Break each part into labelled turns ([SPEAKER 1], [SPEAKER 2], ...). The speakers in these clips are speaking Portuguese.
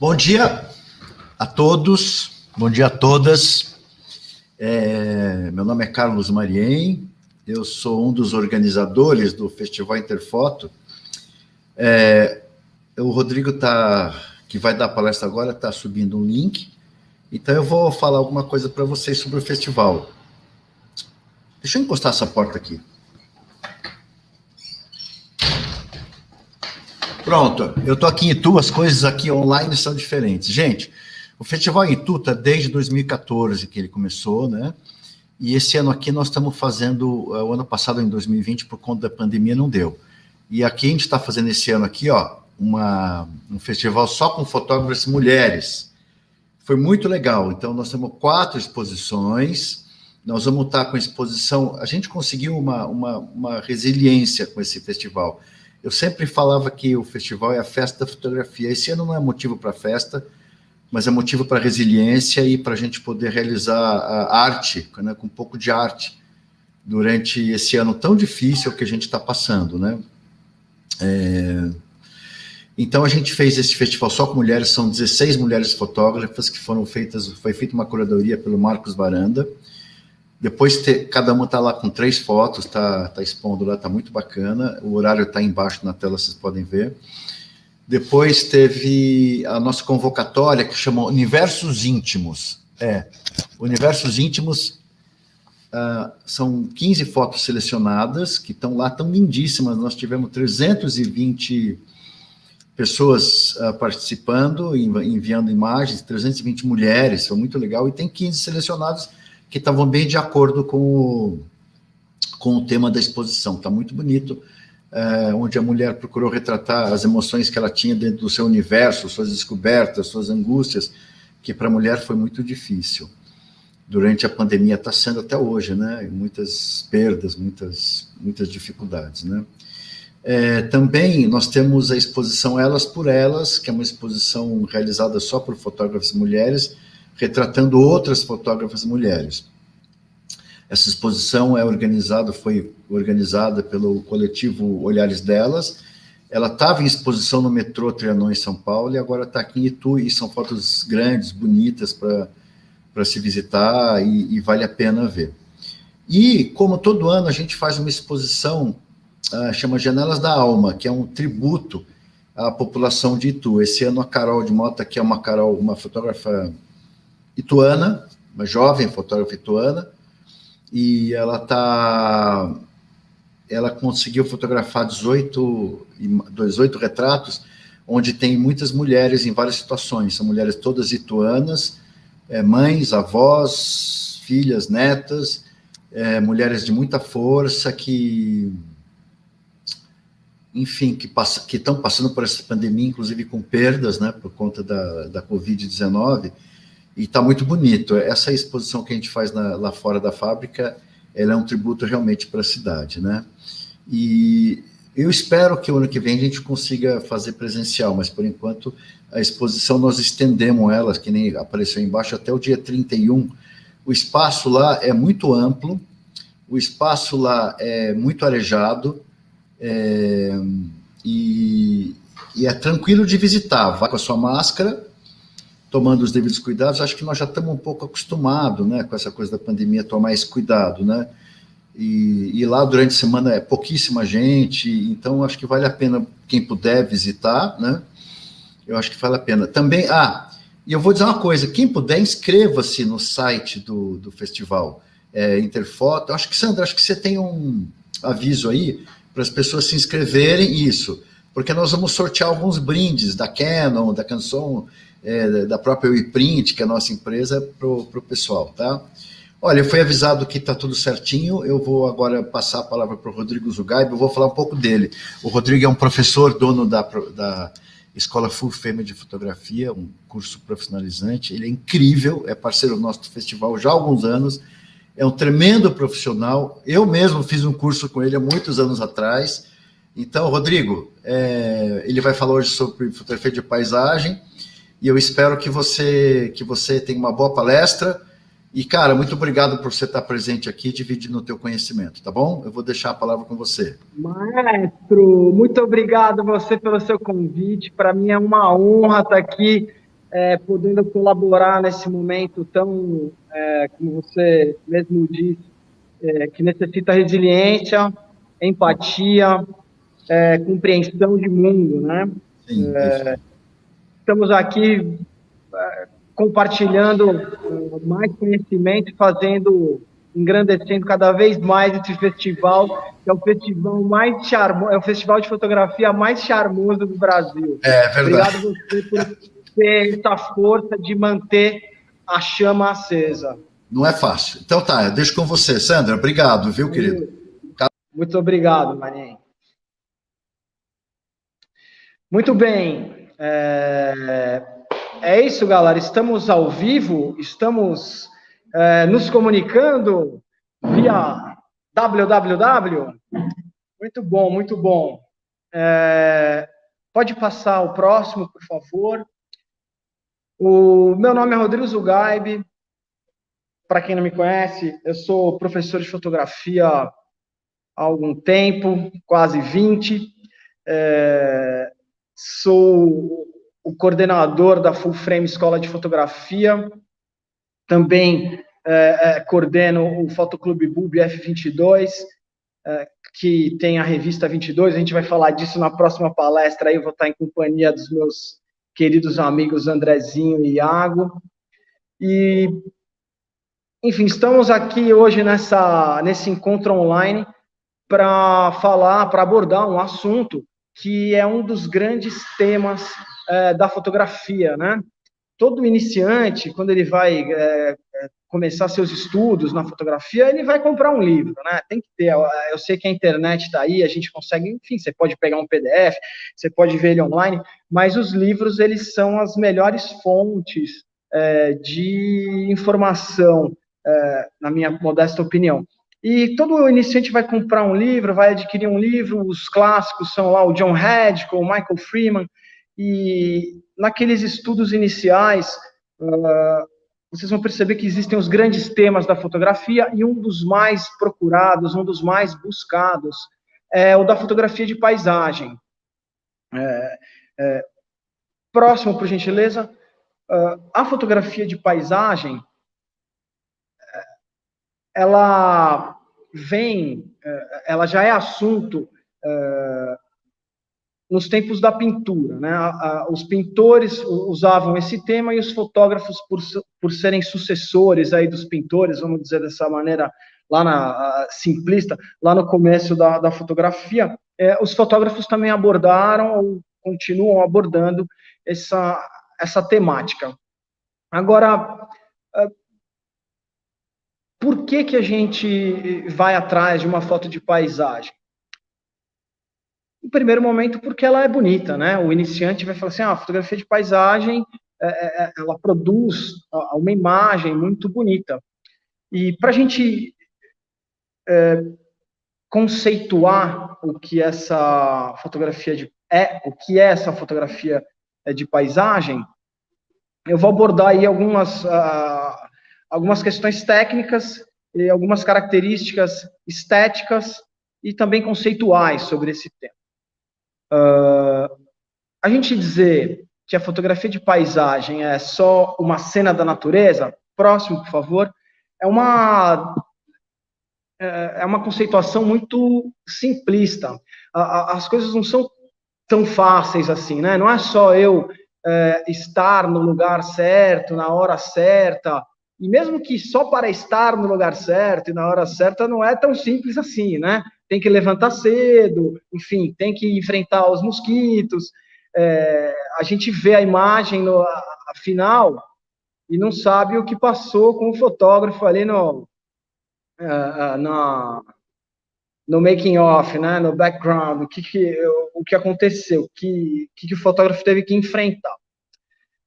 [SPEAKER 1] Bom dia a todos, bom dia a todas. Meu nome é Carlos Mariem, eu sou um dos organizadores do Festival Interfoto. O Rodrigo, que vai dar a palestra agora, está subindo um link, então eu vou falar alguma coisa para vocês sobre o festival. Deixa eu encostar essa porta aqui. Pronto, eu estou aqui em Itu, as coisas aqui online são diferentes. Gente, o festival em Itu está desde 2014 que ele começou, né? E esse ano aqui nós estamos fazendo, o ano passado, em 2020, por conta da pandemia, não deu. E aqui a gente está fazendo esse ano aqui, ó, um festival só com fotógrafas mulheres. Foi muito legal. Então, nós temos 4 exposições. Nós vamos estar com a exposição. A gente conseguiu uma resiliência com esse festival. Eu sempre falava que o festival é a festa da fotografia. Esse ano não é motivo para festa, mas é motivo para resiliência e para a gente poder realizar a arte, né, com um pouco de arte, durante esse ano tão difícil que a gente está passando, né? Então, a gente fez esse festival só com mulheres, são 16 mulheres fotógrafas que foi feita uma curadoria pelo Marcos Varanda. Depois, cada uma está lá com 3 fotos, está expondo lá, está muito bacana. O horário está embaixo na tela, vocês podem ver. Depois teve a nossa convocatória, que chama Universos Íntimos. Universos Íntimos são 15 fotos selecionadas, que estão lá, estão lindíssimas. Nós tivemos 320 pessoas participando, enviando imagens, 320 mulheres, foi muito legal. E tem 15 selecionados que estavam bem de acordo com o tema da exposição. Está muito bonito, onde a mulher procurou retratar as emoções que ela tinha dentro do seu universo, suas descobertas, suas angústias, que para a mulher foi muito difícil. Durante a pandemia, está sendo até hoje, né? Muitas perdas, muitas dificuldades, né? Também nós temos a exposição Elas por Elas, que é uma exposição realizada só por fotógrafas mulheres, retratando outras fotógrafas mulheres. Essa exposição foi organizada pelo coletivo Olhares Delas. Ela estava em exposição no metrô Trianon, em São Paulo, e agora está aqui em Itu, e são fotos grandes, bonitas, para se visitar, e vale a pena ver. E, como todo ano, a gente faz uma exposição, chama Janelas da Alma, que é um tributo à população de Itu. Esse ano, a Carol de Mota, que é uma fotógrafa ituana, uma jovem fotógrafa ituana, e ela conseguiu fotografar 18 retratos, onde tem muitas mulheres em várias situações, são mulheres todas ituanas, mães, avós, filhas, netas, mulheres de muita força, enfim, que estão passando por essa pandemia, inclusive com perdas, né, por conta da Covid-19, e está muito bonito. Essa exposição que a gente faz lá fora da fábrica, ela é um tributo realmente para a cidade, né? E eu espero que o ano que vem a gente consiga fazer presencial, mas por enquanto a exposição nós estendemos ela, que nem apareceu embaixo, até o dia 31. O espaço lá é muito amplo, o espaço lá é muito arejado, e é tranquilo de visitar. Vá com a sua máscara, tomando os devidos cuidados. Acho que nós já estamos um pouco acostumados, né, com essa coisa da pandemia, tomar esse cuidado, né? E lá durante a semana é pouquíssima gente, então acho que vale a pena quem puder visitar, né? Eu acho que vale a pena. Também, e eu vou dizer uma coisa, quem puder, inscreva-se no site do festival Interfoto. Acho que, Sandra, você tem um aviso aí para as pessoas se inscreverem, isso, porque nós vamos sortear alguns brindes da Canon, da Canson, da própria WePrint, que é a nossa empresa, para o pessoal, tá? Olha, eu fui avisado que está tudo certinho, eu vou agora passar a palavra para o Rodrigo Zugaib, eu vou falar um pouco dele. O Rodrigo é um professor, dono da Escola Full Fêmea de Fotografia, um curso profissionalizante, ele é incrível, é parceiro nosso do festival já há alguns anos, é um tremendo profissional, eu mesmo fiz um curso com ele há muitos anos atrás. Então, Rodrigo, ele vai falar hoje sobre fotografia de paisagem, e eu espero que você tenha uma boa palestra. E, cara, muito obrigado por você estar presente aqui, dividindo o teu conhecimento, tá bom? Eu vou deixar a palavra com você.
[SPEAKER 2] Maestro, muito obrigado a você pelo seu convite. Para mim é uma honra estar aqui podendo colaborar nesse momento tão, como você mesmo disse, que necessita resiliência, empatia, compreensão de mundo, né?
[SPEAKER 1] Sim, isso.
[SPEAKER 2] Estamos aqui compartilhando mais conhecimento, engrandecendo cada vez mais esse festival, que é o festival mais charmoso, é o festival de fotografia mais charmoso do Brasil.
[SPEAKER 1] É verdade.
[SPEAKER 2] Obrigado você por ter essa força de manter a chama acesa.
[SPEAKER 1] Não é fácil. Então tá, eu deixo com você. Sandra, obrigado, viu, querido?
[SPEAKER 2] Muito obrigado, Maninho. Muito bem. É isso, galera. Estamos ao vivo, estamos nos comunicando via www. Muito bom, muito bom. Pode passar o próximo, por favor. O meu nome é Rodrigo Zugaib. Para quem não me conhece, eu sou professor de fotografia há algum tempo, quase 20. Sou o coordenador da Full Frame Escola de Fotografia. Também coordeno o Fotoclube Bulb F22, que tem a revista 22. A gente vai falar disso na próxima palestra. Aí eu vou estar em companhia dos meus queridos amigos Andrezinho e Iago. E, enfim, estamos aqui hoje nesse encontro online para abordar um assunto que é um dos grandes temas da fotografia, né? Todo iniciante, quando ele vai começar seus estudos na fotografia, ele vai comprar um livro, né? Tem que ter. Eu sei que a internet está aí, a gente consegue, enfim, você pode pegar um PDF, você pode ver ele online, mas os livros, eles são as melhores fontes de informação, na minha modesta opinião. E todo iniciante vai comprar um livro, vai adquirir um livro, os clássicos são lá o John Hadcock, o Michael Freeman, e naqueles estudos iniciais, vocês vão perceber que existem os grandes temas da fotografia, e um dos mais procurados, um dos mais buscados, é o da fotografia de paisagem. Próximo, por gentileza. A fotografia de paisagem, ela já é assunto nos tempos da pintura, né? Os pintores usavam esse tema e os fotógrafos, por serem sucessores aí dos pintores, vamos dizer dessa maneira, simplista, lá no começo da fotografia, os fotógrafos também abordaram ou continuam abordando essa temática. Agora, por que a gente vai atrás de uma foto de paisagem? No primeiro momento, porque ela é bonita, né? O iniciante vai falar assim, a fotografia de paisagem, ela produz uma imagem muito bonita. E para a gente conceituar o que essa fotografia essa fotografia de paisagem, eu vou abordar aí algumas questões técnicas e algumas características estéticas e também conceituais sobre esse tema. A gente dizer que a fotografia de paisagem é só uma cena da natureza, próximo, por favor, é uma conceituação muito simplista. As coisas não são tão fáceis assim, né? Não é só eu estar no lugar certo, na hora certa, e mesmo que só para estar no lugar certo e na hora certa não é tão simples assim, né? Tem que levantar cedo, enfim, tem que enfrentar os mosquitos. A gente vê a imagem final e não sabe o que passou com o fotógrafo ali no making of, né, no background, o que aconteceu, o que o fotógrafo teve que enfrentar.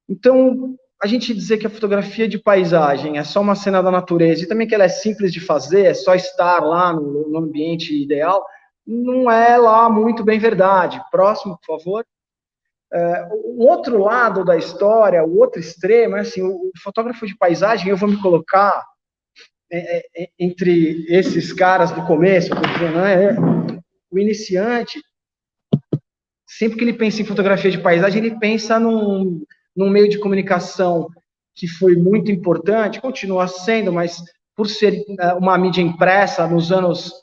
[SPEAKER 2] Então, a gente dizer que a fotografia de paisagem é só uma cena da natureza e também que ela é simples de fazer, é só estar lá no ambiente ideal, não é lá muito bem verdade. Próximo, por favor. O outro lado da história, o outro extremo, é assim, o fotógrafo de paisagem, eu vou me colocar entre esses caras do começo, porque, né, o iniciante, sempre que ele pensa em fotografia de paisagem, ele pensa num meio de comunicação que foi muito importante, continua sendo, mas por ser uma mídia impressa nos anos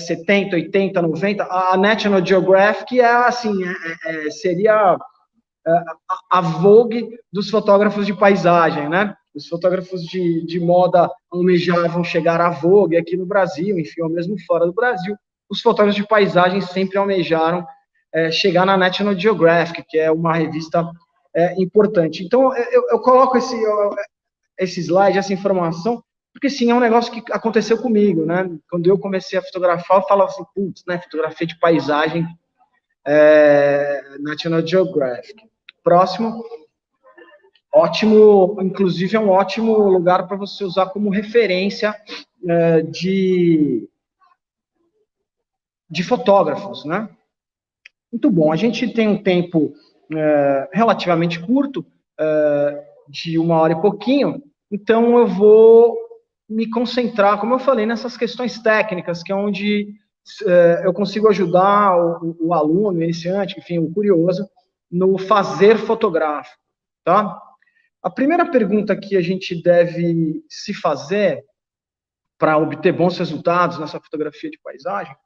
[SPEAKER 2] 70, 80, 90, a National Geographic seria a Vogue dos fotógrafos de paisagem, né? Os fotógrafos de moda almejavam chegar à Vogue aqui no Brasil, enfim, ou mesmo fora do Brasil. Os fotógrafos de paisagem sempre almejaram chegar na National Geographic, que é uma revista importante. Então, eu coloco esse slide, essa informação, porque, sim, é um negócio que aconteceu comigo, né? Quando eu comecei a fotografar, eu falava assim, putz, né, fotografia de paisagem, National Geographic. Próximo. Ótimo, inclusive é um ótimo lugar para você usar como referência de fotógrafos, né? Muito bom. A gente tem um tempo relativamente curto, de 1 hora e pouquinho, então eu vou me concentrar, como eu falei, nessas questões técnicas, que é onde eu consigo ajudar o aluno, o iniciante, enfim, o curioso, no fazer fotográfico, tá? A primeira pergunta que a gente deve se fazer para obter bons resultados nessa fotografia de paisagem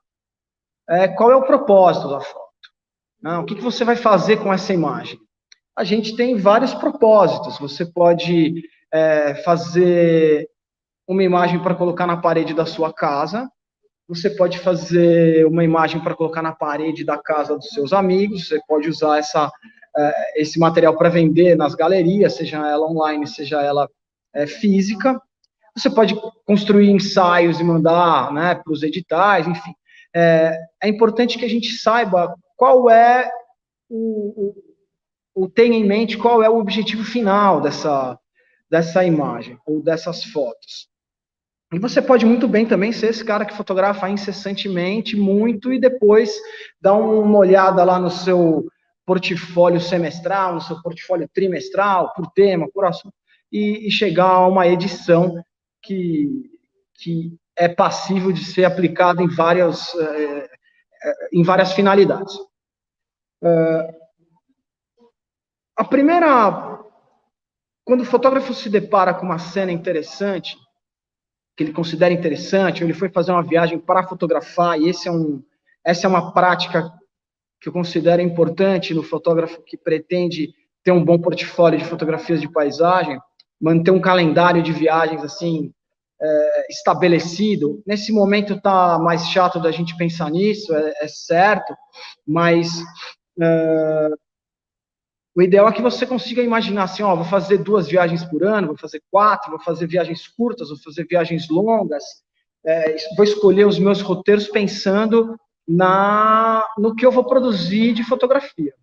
[SPEAKER 2] é qual é o propósito da foto? O que você vai fazer com essa imagem? A gente tem vários propósitos. Você pode fazer uma imagem para colocar na parede da sua casa, você pode fazer uma imagem para colocar na parede da casa dos seus amigos, você pode usar esse material para vender nas galerias, seja ela online, seja ela física. Você pode construir ensaios e mandar, né, para os editais, enfim. É importante que a gente saiba qual é tenha em mente qual é o objetivo final dessa imagem, ou dessas fotos. E você pode muito bem também ser esse cara que fotografa incessantemente, muito, e depois dá uma olhada lá no seu portfólio semestral, no seu portfólio trimestral, por tema, por assunto, e chegar a uma edição que é passível de ser aplicada em várias finalidades. A primeira, quando o fotógrafo se depara com uma cena interessante, que ele considera interessante, ou ele foi fazer uma viagem para fotografar, e essa é uma prática que eu considero importante no fotógrafo que pretende ter um bom portfólio de fotografias de paisagem, manter um calendário de viagens assim estabelecido. Nesse momento está mais chato da gente pensar nisso, é certo, mas o ideal é que você consiga imaginar assim, vou fazer 2 viagens por ano, vou fazer 4, vou fazer viagens curtas, vou fazer viagens longas, vou escolher os meus roteiros pensando no que eu vou produzir de fotografia.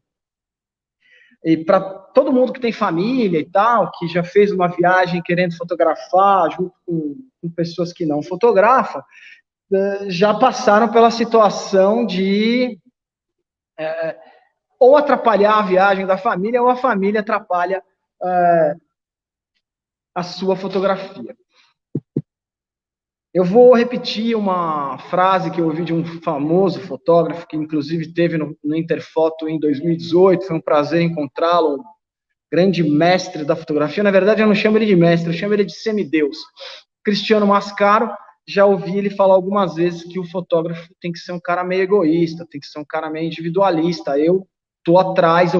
[SPEAKER 2] E para todo mundo que tem família e tal, que já fez uma viagem querendo fotografar junto com pessoas que não fotografam, já passaram pela situação de ou atrapalhar a viagem da família, ou a família atrapalha a sua fotografia. Eu vou repetir uma frase que eu ouvi de um famoso fotógrafo, que inclusive teve no Interfoto em 2018, foi um prazer encontrá-lo, um grande mestre da fotografia. Na verdade, eu não chamo ele de mestre, eu chamo ele de semideus. Cristiano Mascaro, já ouvi ele falar algumas vezes que o fotógrafo tem que ser um cara meio egoísta, tem que ser um cara meio individualista. Eu vou atrás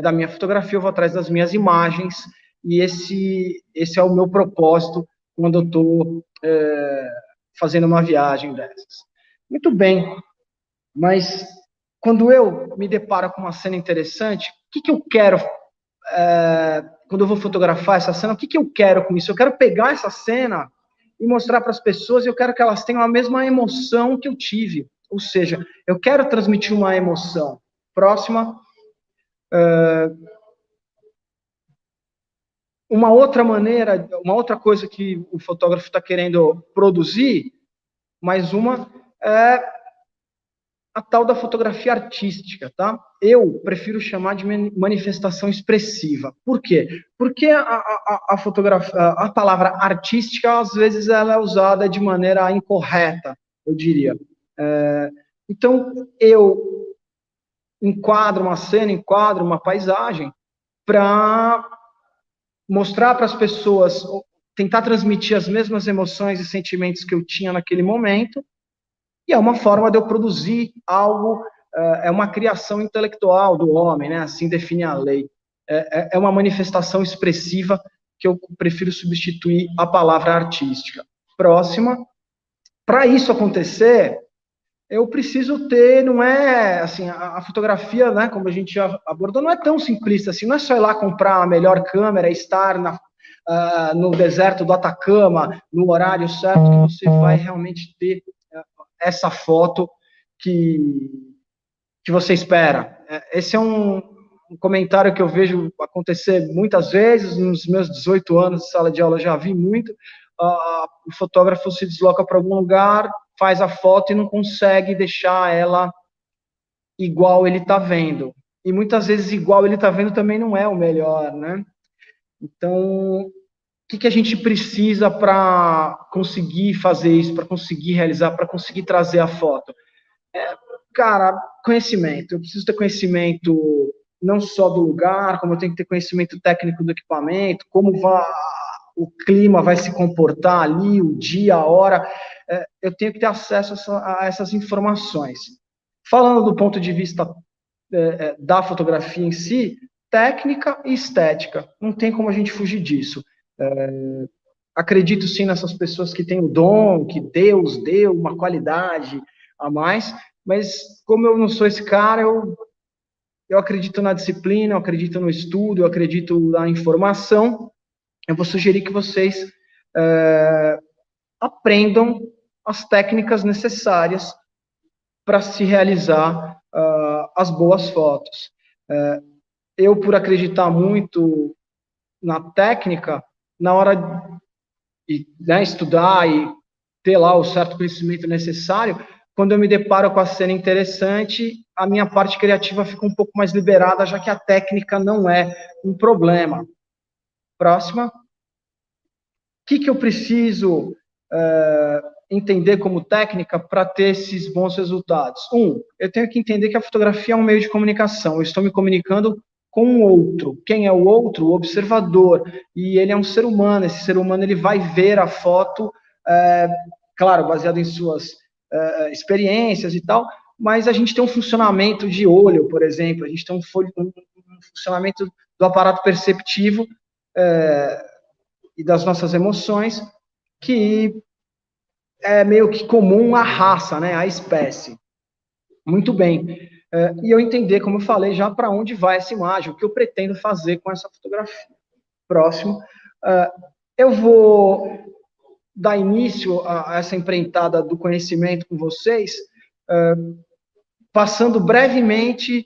[SPEAKER 2] da minha fotografia, eu vou atrás das minhas imagens, e esse é o meu propósito quando eu estou fazendo uma viagem dessas. Muito bem, mas quando eu me deparo com uma cena interessante, o que eu quero, quando eu vou fotografar essa cena, o que eu quero com isso? Eu quero pegar essa cena e mostrar para as pessoas, e eu quero que elas tenham a mesma emoção que eu tive, ou seja, eu quero transmitir uma emoção. Próxima. Uma outra maneira, uma outra coisa que o fotógrafo está querendo produzir, mais uma, é a tal da fotografia artística, tá? Eu prefiro chamar de manifestação expressiva. Por quê? Porque a fotografia, a palavra artística, às vezes, ela é usada de maneira incorreta, eu diria. Então, eu enquadra uma cena, enquadra uma paisagem, para mostrar para as pessoas, tentar transmitir as mesmas emoções e sentimentos que eu tinha naquele momento, e é uma forma de eu produzir algo, é uma criação intelectual do homem, né? Assim define a lei. É uma manifestação expressiva que eu prefiro substituir a palavra artística. Próxima. Para isso acontecer, eu preciso ter, não é, assim, a fotografia, né, como a gente já abordou, não é tão simplista assim, não é só ir lá comprar a melhor câmera, estar no deserto do Atacama, no horário certo, que você vai realmente ter essa foto que você espera. Esse é um comentário que eu vejo acontecer muitas vezes, nos meus 18 anos de sala de aula eu já vi muito, o fotógrafo se desloca para algum lugar, faz a foto e não consegue deixar ela igual ele está vendo. E muitas vezes igual ele está vendo também não é o melhor, né? Então, o que a gente precisa para conseguir fazer isso, para conseguir realizar, para conseguir trazer a foto? Cara, conhecimento. Eu preciso ter conhecimento não só do lugar, como eu tenho que ter conhecimento técnico do equipamento, como o clima vai se comportar ali, o dia, a hora. Eu tenho que ter acesso a essas informações. Falando do ponto de vista da fotografia em si, técnica e estética. Não tem como a gente fugir disso. Acredito sim nessas pessoas que têm o dom, que Deus deu uma qualidade a mais, mas como eu não sou esse cara, eu acredito na disciplina, eu acredito no estudo, eu acredito na informação. Eu vou sugerir que vocês aprendam as técnicas necessárias para se realizar as boas fotos. Eu, por acreditar muito na técnica, na hora de estudar e ter lá o certo conhecimento necessário, quando eu me deparo com a cena interessante, a minha parte criativa fica um pouco mais liberada, já que a técnica não é um problema. Próxima. O que eu preciso entender como técnica para ter esses bons resultados? Eu tenho que entender que a fotografia é um meio de comunicação. Eu estou me comunicando com o outro. Quem é o outro? O observador. E ele é um ser humano. Esse ser humano ele vai ver a foto, claro, baseado em suas experiências e tal, mas a gente tem um funcionamento de olho, por exemplo, a gente tem um funcionamento do aparato perceptivo e das nossas emoções que é meio que comum à raça, né, à espécie. Muito bem. E eu entender, como eu falei, já para onde vai essa imagem, o que eu pretendo fazer com essa fotografia. Próximo. Eu vou dar início a essa empreitada do conhecimento com vocês, passando brevemente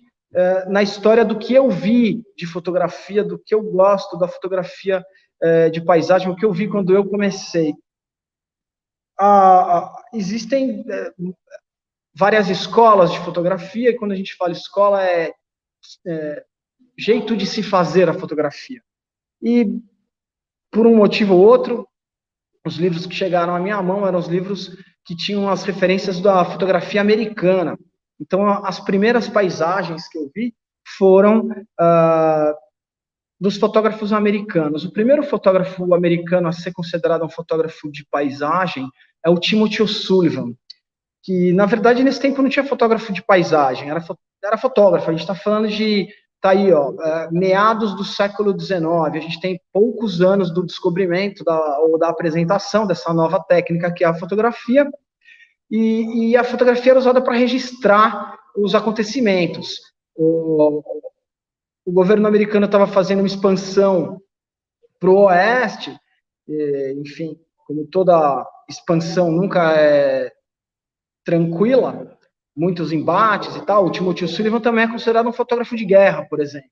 [SPEAKER 2] na história do que eu vi de fotografia, do que eu gosto da fotografia de paisagem, o que eu vi quando eu comecei. Existem várias escolas de fotografia, e quando a gente fala escola, jeito de se fazer a fotografia. E, por um motivo ou outro, os livros que chegaram à minha mão eram os livros que tinham as referências da fotografia americana. Então, as primeiras paisagens que eu vi foram dos fotógrafos americanos. O primeiro fotógrafo americano a ser considerado um fotógrafo de paisagem é o Timothy O'Sullivan, que, na verdade, nesse tempo não tinha fotógrafo de paisagem, era fotógrafo. A gente está falando de, meados do século XIX, a gente tem poucos anos do descobrimento ou da apresentação dessa nova técnica que é a fotografia, e a fotografia era usada para registrar os acontecimentos. O governo americano estava fazendo uma expansão para o oeste, enfim, como toda expansão nunca é tranquila, muitos embates e tal. O Timothy Sullivan também é considerado um fotógrafo de guerra, por exemplo.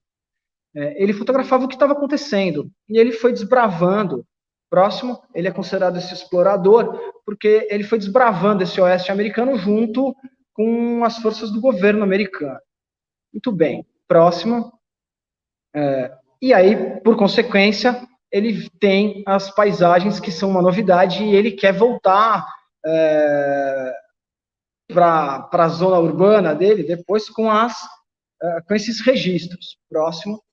[SPEAKER 2] Ele fotografava o que estava acontecendo e ele foi desbravando. Próximo, ele é considerado esse explorador porque ele foi desbravando esse oeste americano junto com as forças do governo americano. Muito bem. Próximo. E aí, por consequência, ele tem as paisagens que são uma novidade e ele quer voltar para a zona urbana dele depois com as com esses registros. Próximo.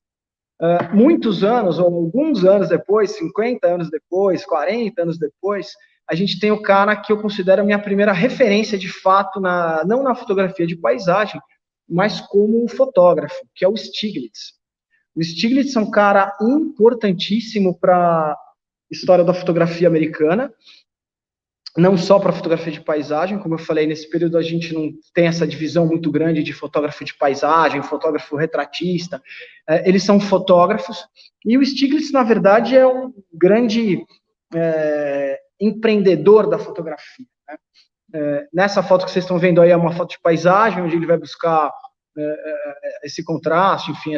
[SPEAKER 2] Muitos anos, ou alguns anos depois, 50 anos depois, 40 anos depois, a gente tem o cara que eu considero a minha primeira referência, de fato, não na fotografia de paisagem, mas como fotógrafo, que é o Stiglitz. O Stiglitz é um cara importantíssimo para a história da fotografia americana, não só para fotografia de paisagem, como eu falei, nesse período a gente não tem essa divisão muito grande de fotógrafo de paisagem, fotógrafo retratista, eles são fotógrafos, e o Stiglitz, na verdade, é um grande empreendedor da fotografia, né? Nessa foto que vocês estão vendo aí é uma foto de paisagem, onde ele vai buscar esse contraste, enfim,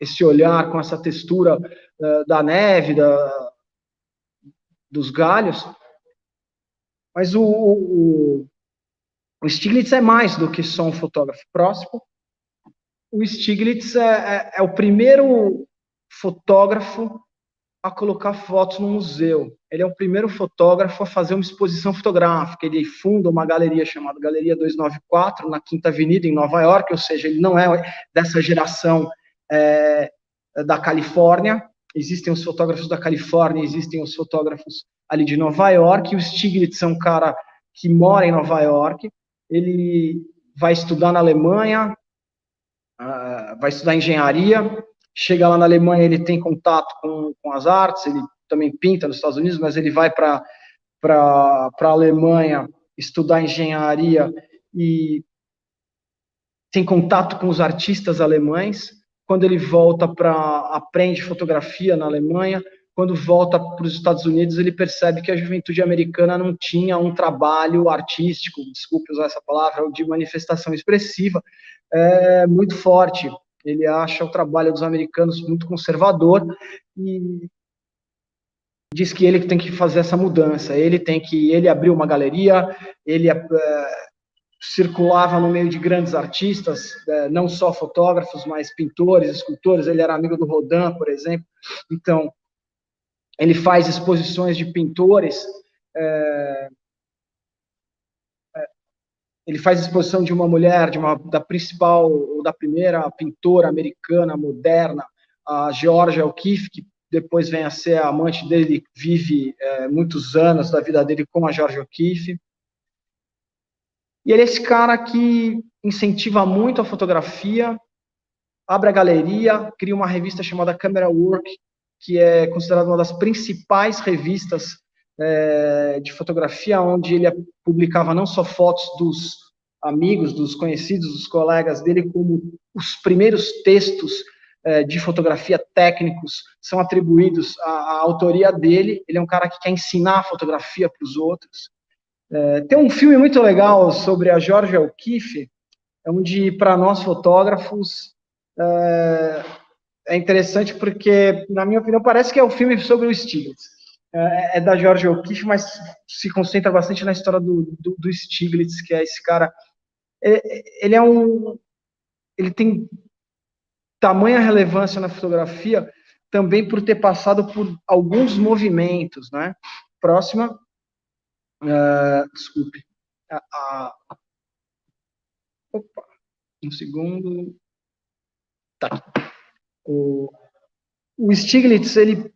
[SPEAKER 2] esse olhar com essa textura da neve, dos galhos. Mas o Stiglitz é mais do que só um fotógrafo. Próximo. O Stiglitz é o primeiro fotógrafo a colocar fotos no museu. Ele é o primeiro fotógrafo a fazer uma exposição fotográfica. Ele funda uma galeria chamada Galeria 294, na Quinta Avenida, em Nova York, ou seja, ele não é dessa geração da Califórnia. Existem os fotógrafos da Califórnia, existem os fotógrafos ali de Nova York, e o Stiglitz é um cara que mora em Nova York, ele vai estudar na Alemanha, vai estudar engenharia, chega lá na Alemanha, ele tem contato com as artes, ele também pinta nos Estados Unidos, mas ele vai para a Alemanha estudar engenharia e tem contato com os artistas alemães. Quando ele volta aprende fotografia na Alemanha, quando volta para os Estados Unidos, ele percebe que a juventude americana não tinha um trabalho artístico, desculpe usar essa palavra, de manifestação expressiva, muito forte. Ele acha o trabalho dos americanos muito conservador e diz que ele tem que fazer essa mudança. Ele abriu uma galeria, ele circulava no meio de grandes artistas, não só fotógrafos, mas pintores, escultores. Ele era amigo do Rodin, por exemplo. Então, ele faz exposições de pintores. Ele faz exposição de uma mulher, da principal, ou da primeira pintora americana moderna, a Georgia O'Keeffe, que depois vem a ser a amante dele, vive muitos anos da vida dele com a Georgia O'Keeffe. E ele é esse cara que incentiva muito a fotografia, abre a galeria, cria uma revista chamada Camera Work, que é considerada uma das principais revistas de fotografia, onde ele publicava não só fotos dos amigos, dos conhecidos, dos colegas dele, como os primeiros textos de fotografia técnicos são atribuídos à autoria dele. Ele é um cara que quer ensinar a fotografia para os outros. Tem um filme muito legal sobre a Georgia O'Keeffe, onde, para nós fotógrafos, é interessante porque, na minha opinião, parece que é um filme sobre o Stiglitz. É da Georgia O'Keeffe, mas se concentra bastante na história do Stiglitz, que é esse cara. Ele tem tamanha relevância na fotografia também por ter passado por alguns movimentos, né? Próxima. Desculpe. Opa, um segundo. Tá. O Stiglitz, ele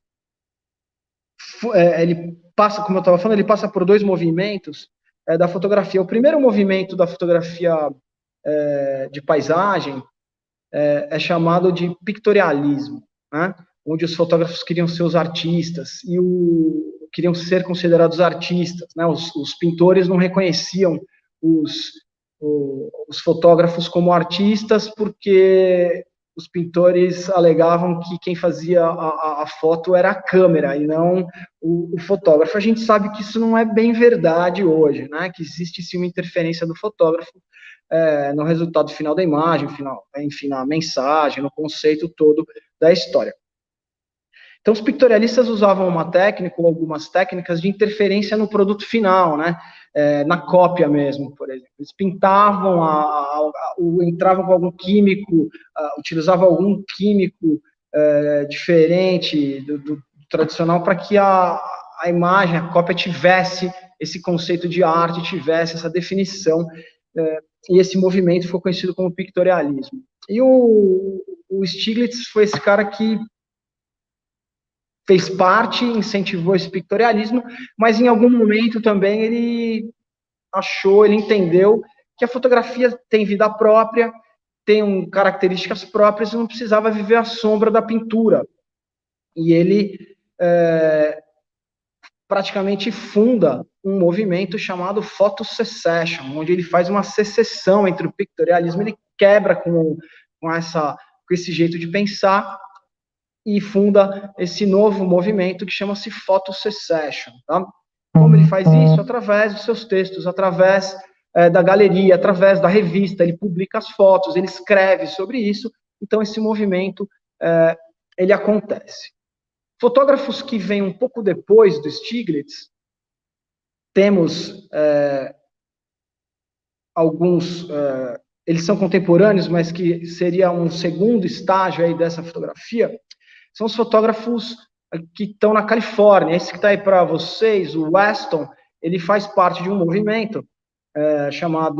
[SPEAKER 2] passa, como eu estava falando, ele passa por dois movimentos da fotografia. O primeiro movimento da fotografia de paisagem é chamado de pictorialismo, né? Onde os fotógrafos queriam ser os artistas e queriam ser considerados artistas, né? Os pintores não reconheciam os fotógrafos como artistas, porque os pintores alegavam que quem fazia a foto era a câmera e não o fotógrafo. A gente sabe que isso não é bem verdade hoje, né? Que existe sim uma interferência do fotógrafo no resultado final da imagem, enfim, na mensagem, no conceito todo da história. Então, os pictorialistas usavam uma técnica ou algumas técnicas de interferência no produto final, né? Na cópia mesmo, por exemplo. Eles pintavam, entravam com algum químico, utilizavam algum químico diferente do tradicional para que a imagem, a cópia tivesse esse conceito de arte, tivesse essa definição. e esse movimento foi conhecido como pictorialismo. E o Stiglitz foi esse cara que fez parte, incentivou esse pictorialismo, mas em algum momento também ele entendeu que a fotografia tem vida própria, tem características próprias e não precisava viver à sombra da pintura. E ele praticamente funda um movimento chamado Photo Secession, onde ele faz uma secessão entre o pictorialismo, ele quebra com esse jeito de pensar e funda esse novo movimento que chama-se Photo Secession. Tá? Como ele faz isso? Através dos seus textos, através da galeria, através da revista, ele publica as fotos, ele escreve sobre isso, então esse movimento, ele acontece. Fotógrafos que vêm um pouco depois do Stiglitz, temos alguns, eles são contemporâneos, mas que seria um segundo estágio aí dessa fotografia, são os fotógrafos que estão na Califórnia. Esse que está aí para vocês, o Weston, ele faz parte de um movimento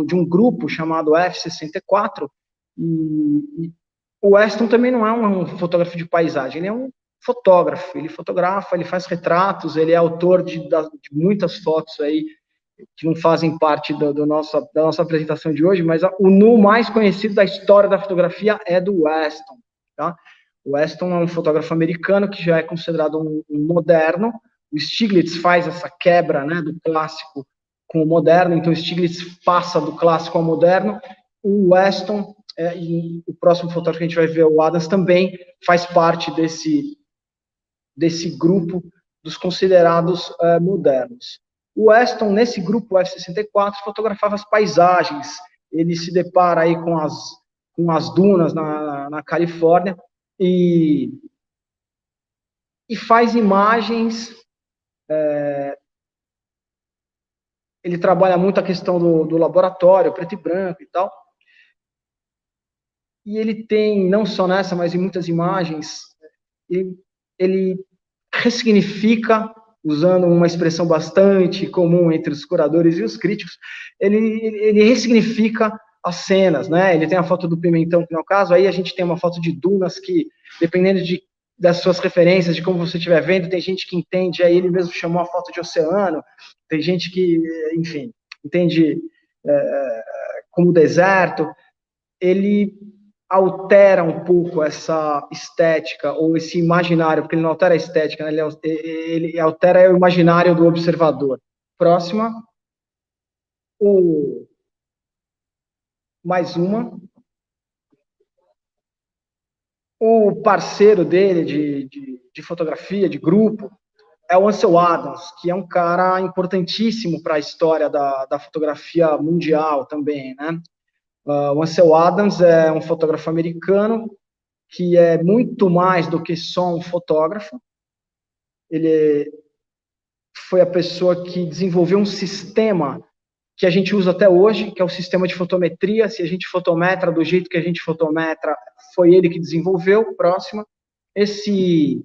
[SPEAKER 2] de um grupo chamado F64, e o Weston também não é um fotógrafo de paisagem, ele é um fotógrafo, ele fotografa, ele faz retratos, ele é autor de muitas fotos aí, que não fazem parte da nossa apresentação de hoje, mas o nu mais conhecido da história da fotografia é do Weston, tá? O Weston é um fotógrafo americano que já é considerado um moderno. O Stiglitz faz essa quebra, né, do clássico com o moderno, então o Stiglitz passa do clássico ao moderno. O Weston, e o próximo fotógrafo que a gente vai ver, o Adams, também faz parte desse grupo dos considerados modernos. O Weston, nesse grupo F64, fotografava as paisagens. Ele se depara aí com as dunas na Califórnia e faz imagens. Ele trabalha muito a questão do laboratório, preto e branco e tal. E ele tem, não só nessa, mas em muitas imagens, ele ressignifica, usando uma expressão bastante comum entre os curadores e os críticos, ele ressignifica as cenas, né? Ele tem a foto do pimentão, que no caso, aí a gente tem uma foto de dunas que, dependendo das suas referências, de como você estiver vendo, tem gente que entende, aí ele mesmo chamou a foto de oceano, tem gente que, enfim, entende como deserto. Ele altera um pouco essa estética, ou esse imaginário, porque ele não altera a estética, né? Ele altera o imaginário do observador. Próxima. Mais uma. O parceiro dele de fotografia, de grupo, é o Ansel Adams, que é um cara importantíssimo para a história da fotografia mundial também, né? O Ansel Adams é um fotógrafo americano que é muito mais do que só um fotógrafo. Ele foi a pessoa que desenvolveu um sistema que a gente usa até hoje, que é o sistema de fotometria. Se a gente fotometra do jeito que a gente fotometra, foi ele que desenvolveu. Próxima. Esse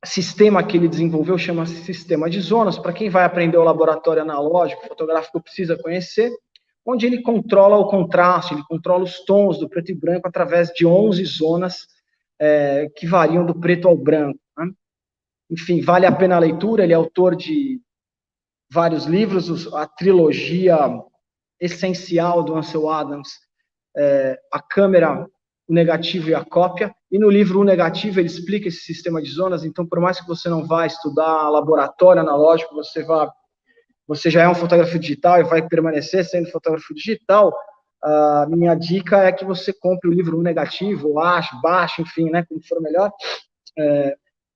[SPEAKER 2] sistema que ele desenvolveu chama-se sistema de zonas. Para quem vai aprender o laboratório analógico, fotográfico, precisa conhecer, onde ele controla o contraste, ele controla os tons do preto e branco através de 11 zonas que variam do preto ao branco. Né? Enfim, vale a pena a leitura. Ele é autor de vários livros, a trilogia essencial do Ansel Adams, A Câmera, o Negativo e a Cópia, e no livro O Negativo ele explica esse sistema de zonas. Então, por mais que você não vá estudar laboratório analógico, você já é um fotógrafo digital e vai permanecer sendo fotógrafo digital, a minha dica é que você compre o livro O Negativo, baixe, enfim, né, como for melhor,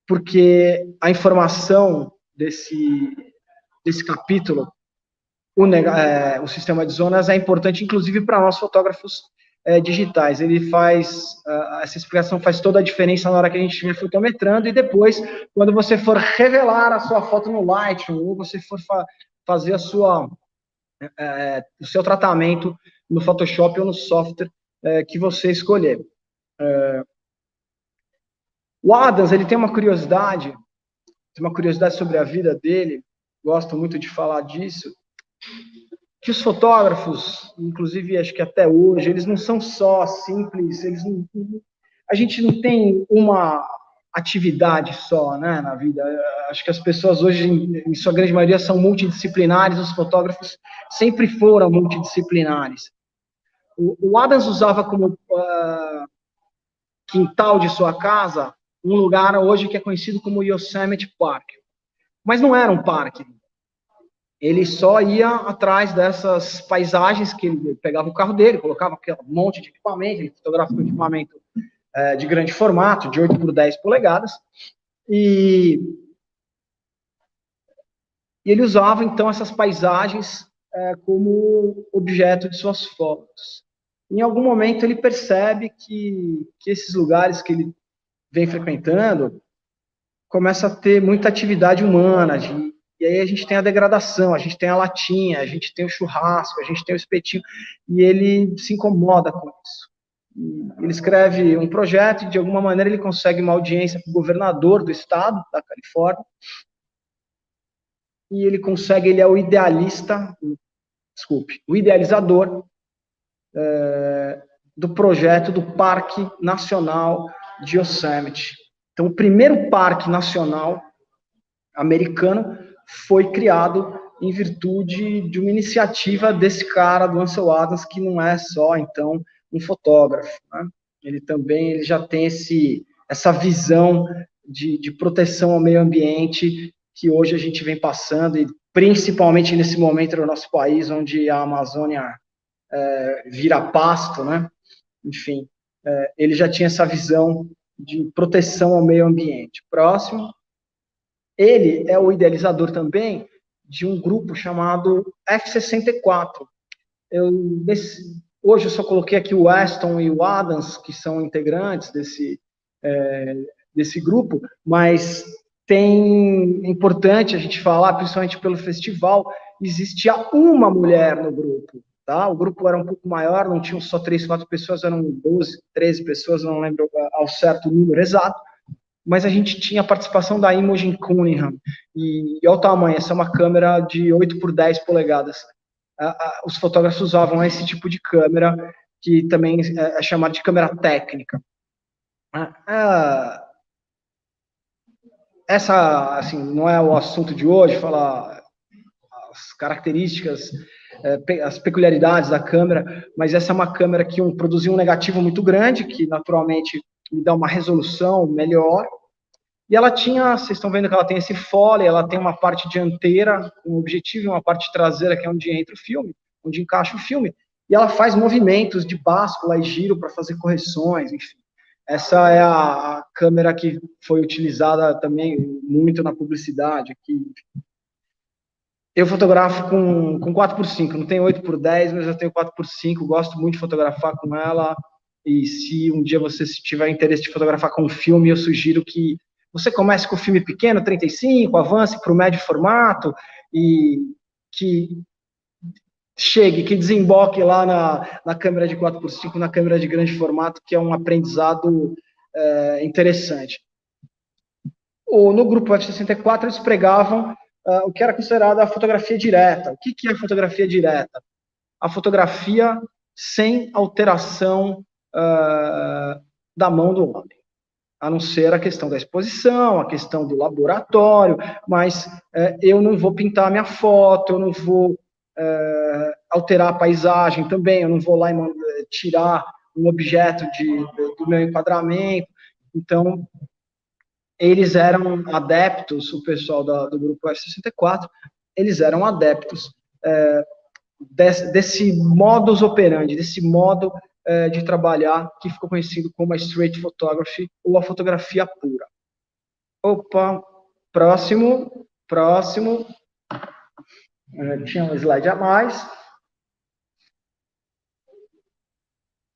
[SPEAKER 2] porque a informação desse capítulo, o sistema de zonas, é importante, inclusive, para nós fotógrafos digitais. Ele essa explicação faz toda a diferença na hora que a gente estiver fotometrando, e depois, quando você for revelar a sua foto no Lightroom, ou você for fazer o seu tratamento no Photoshop ou no software que você escolher. O Adams, ele tem uma curiosidade sobre a vida dele, gosto muito de falar disso, que os fotógrafos, inclusive acho que até hoje, eles não são só simples, a gente não tem uma atividade só, né, na vida. Acho que as pessoas hoje, em sua grande maioria, são multidisciplinares, os fotógrafos sempre foram multidisciplinares. O Adams usava como quintal de sua casa um lugar hoje que é conhecido como Yosemite Park. Mas não era um parque. Ele só ia atrás dessas paisagens que ele pegava o carro dele, colocava aquele monte de equipamento, ele fotografava um equipamento de grande formato, de 8 por 10 polegadas, e ele usava, então, essas paisagens como objeto de suas fotos. Em algum momento, ele percebe que esses lugares que ele vem frequentando começa a ter muita atividade humana, e aí a gente tem a degradação, a gente tem a latinha, a gente tem o churrasco, a gente tem o espetinho, e ele se incomoda com isso. Ele escreve um projeto e, de alguma maneira, ele consegue uma audiência com o governador do estado, da Califórnia, e ele é o o idealizador do projeto do Parque Nacional de Yosemite. Então, o primeiro parque nacional americano foi criado em virtude de uma iniciativa desse cara, do Ansel Adams, que não é só, então, um fotógrafo, né? Ele já tem essa visão de proteção ao meio ambiente que hoje a gente vem passando, e principalmente nesse momento no nosso país, onde a Amazônia vira pasto, né? Enfim, ele já tinha essa visão de proteção ao meio ambiente. Próximo. Ele é o idealizador também de um grupo chamado F64. Hoje eu só coloquei aqui o Aston e o Adams, que são integrantes desse grupo, mas é importante a gente falar, principalmente pelo festival, existia uma mulher no grupo. Tá? O grupo era um pouco maior, não tinham só 3, 4 pessoas, eram 12, 13 pessoas, não lembro ao certo o número exato, mas a gente tinha a participação da Imogen Cunningham, e olha o tamanho, essa é uma câmera de 8 por 10 polegadas. Os fotógrafos usavam esse tipo de câmera, que também é chamada de câmera técnica. Essa, assim, não é o assunto de hoje, falar as características, as peculiaridades da câmera, mas essa é uma câmera que produzia um negativo muito grande, que naturalmente me dá uma resolução melhor, e ela tinha, vocês estão vendo que ela tem esse fole, ela tem uma parte dianteira com objetivo e uma parte traseira, que é onde entra o filme, onde encaixa o filme, e ela faz movimentos de báscula e giro para fazer correções, enfim. Essa é a câmera que foi utilizada também muito na publicidade aqui. Eu fotografo com 4x5, não tenho 8x10, mas eu tenho 4x5, gosto muito de fotografar com ela, e se um dia você tiver interesse de fotografar com um filme, eu sugiro que você comece com o filme pequeno, 35, avance para o médio formato, e que que desemboque lá na câmera de 4x5, na câmera de grande formato, que é um aprendizado interessante. No grupo F64, eles pregavam o que era considerado a fotografia direta. O que é a fotografia direta? A fotografia sem alteração da mão do homem, a não ser a questão da exposição, a questão do laboratório, mas eu não vou pintar a minha foto, eu não vou alterar a paisagem também, eu não vou lá e tirar um objeto do meu enquadramento. Então, eles eram adeptos, o pessoal do grupo F64, eles eram adeptos desse modus operandi, desse modo de trabalhar que ficou conhecido como a straight photography, ou a fotografia pura. Opa, próximo. Tinha um slide a mais.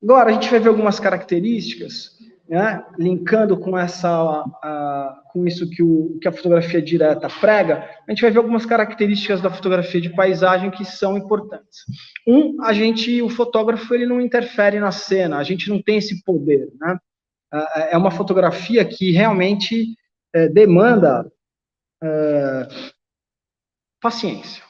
[SPEAKER 2] Agora, a gente vai ver algumas características, né, linkando com isso que a fotografia direta prega. A gente vai ver algumas características da fotografia de paisagem que são importantes. O fotógrafo, ele não interfere na cena, a gente não tem esse poder, né? É uma fotografia que realmente demanda paciência.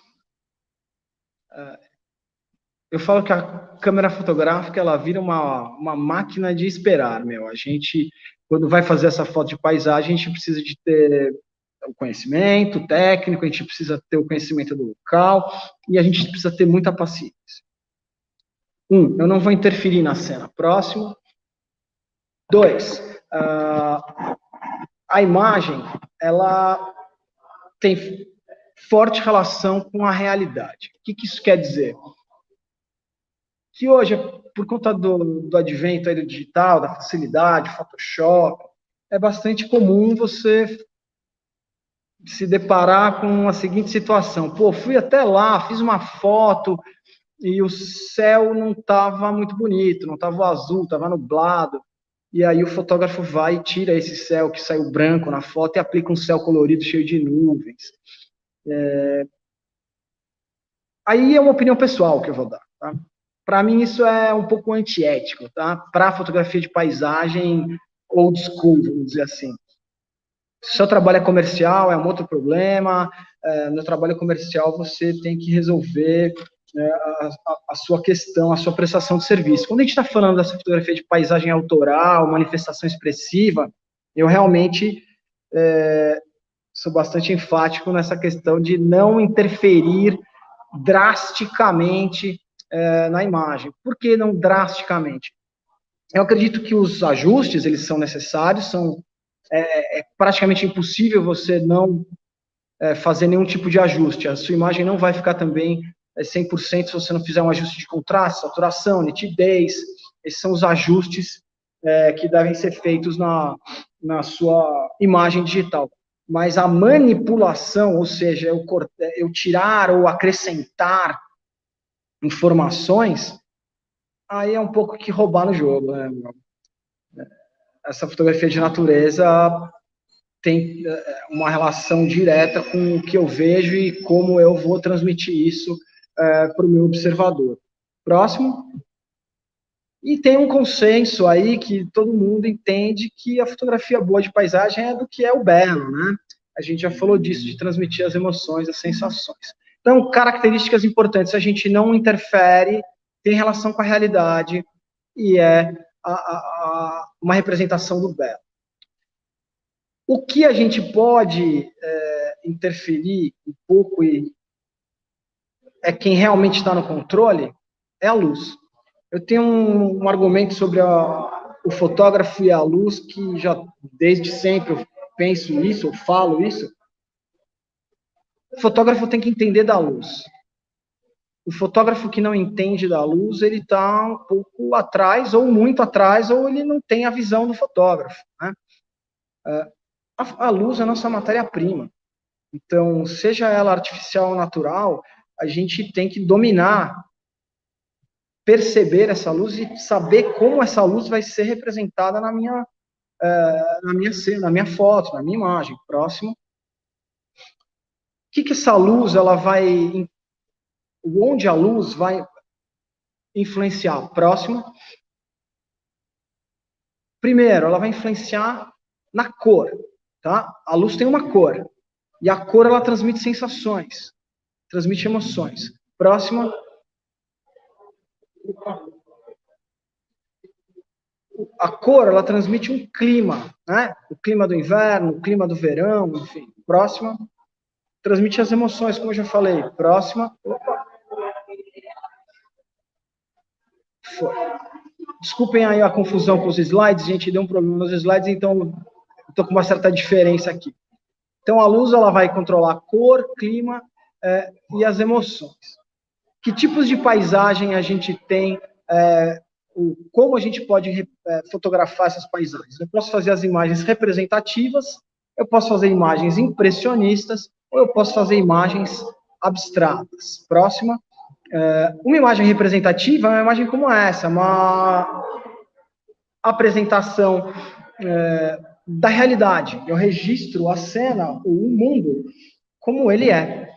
[SPEAKER 2] Eu falo que a câmera fotográfica, ela vira uma máquina de esperar, meu. A gente, quando vai fazer essa foto de paisagem, a gente precisa de ter o conhecimento técnico, a gente precisa ter o conhecimento do local, e a gente precisa ter muita paciência. Eu não vou interferir na cena. Próximo. 2, a imagem, ela tem forte relação com a realidade. O que isso quer dizer? Que hoje, por conta do advento aí do digital, da facilidade, Photoshop, é bastante comum você se deparar com a seguinte situação. Pô, fui até lá, fiz uma foto e o céu não estava muito bonito, não estava azul, estava nublado. E aí o fotógrafo vai e tira esse céu que saiu branco na foto e aplica um céu colorido cheio de nuvens. Aí é uma opinião pessoal que eu vou dar, tá? Para mim isso é um pouco antiético, tá? Para a fotografia de paisagem old school, vamos dizer assim. Se o seu trabalho é comercial, é um outro problema. No trabalho comercial você tem que resolver a sua questão, a sua prestação de serviço. Quando a gente está falando dessa fotografia de paisagem autoral, manifestação expressiva, eu realmente sou bastante enfático nessa questão de não interferir drasticamente na imagem. Por que não drasticamente? Eu acredito que os ajustes, eles são necessários, é praticamente impossível você não fazer nenhum tipo de ajuste. A sua imagem não vai ficar também 100% se você não fizer um ajuste de contraste, saturação, nitidez. Esses são os ajustes que devem ser feitos na sua imagem digital. Mas a manipulação, ou seja, eu tirar ou acrescentar informações, aí é um pouco que roubar no jogo, né? Essa fotografia de natureza tem uma relação direta com o que eu vejo e como eu vou transmitir isso para o meu observador. Próximo. E tem um consenso aí que todo mundo entende que a fotografia boa de paisagem é do que é o belo, né? A gente já falou disso, de transmitir as emoções, as sensações. Então, características importantes, a gente não interfere, tem relação com a realidade e é uma representação do belo. O que a gente pode interferir um pouco e é quem realmente está no controle é a luz. Eu tenho um argumento sobre o fotógrafo e a luz que já desde sempre eu penso isso, eu falo isso. O fotógrafo tem que entender da luz. O fotógrafo que não entende da luz, ele está um pouco atrás, ou muito atrás, ou ele não tem a visão do fotógrafo, né? A luz é a nossa matéria-prima. Então, seja ela artificial ou natural, a gente tem que dominar, perceber essa luz e saber como essa luz vai ser representada na minha cena, na minha foto, na minha imagem. Próximo. O que essa luz, ela vai... Onde a luz vai influenciar? Próximo. Primeiro, ela vai influenciar na cor, tá? A luz tem uma cor. E a cor, ela transmite sensações, transmite emoções. Próxima. A cor, ela transmite um clima, né? O clima do inverno, o clima do verão, enfim. Próxima. Transmite as emoções, como eu já falei. Próxima. Opa. Foi. Desculpem aí a confusão com os slides, gente, deu um problema nos slides, então estou com uma certa diferença aqui. Então, a luz, ela vai controlar a cor, clima e as emoções. Que tipos de paisagem a gente tem, como a gente pode fotografar essas paisagens? Eu posso fazer as imagens representativas, eu posso fazer imagens impressionistas, ou eu posso fazer imagens abstratas. Próxima. Uma imagem representativa é uma imagem como essa, uma apresentação da realidade. Eu registro a cena, o mundo, como ele é.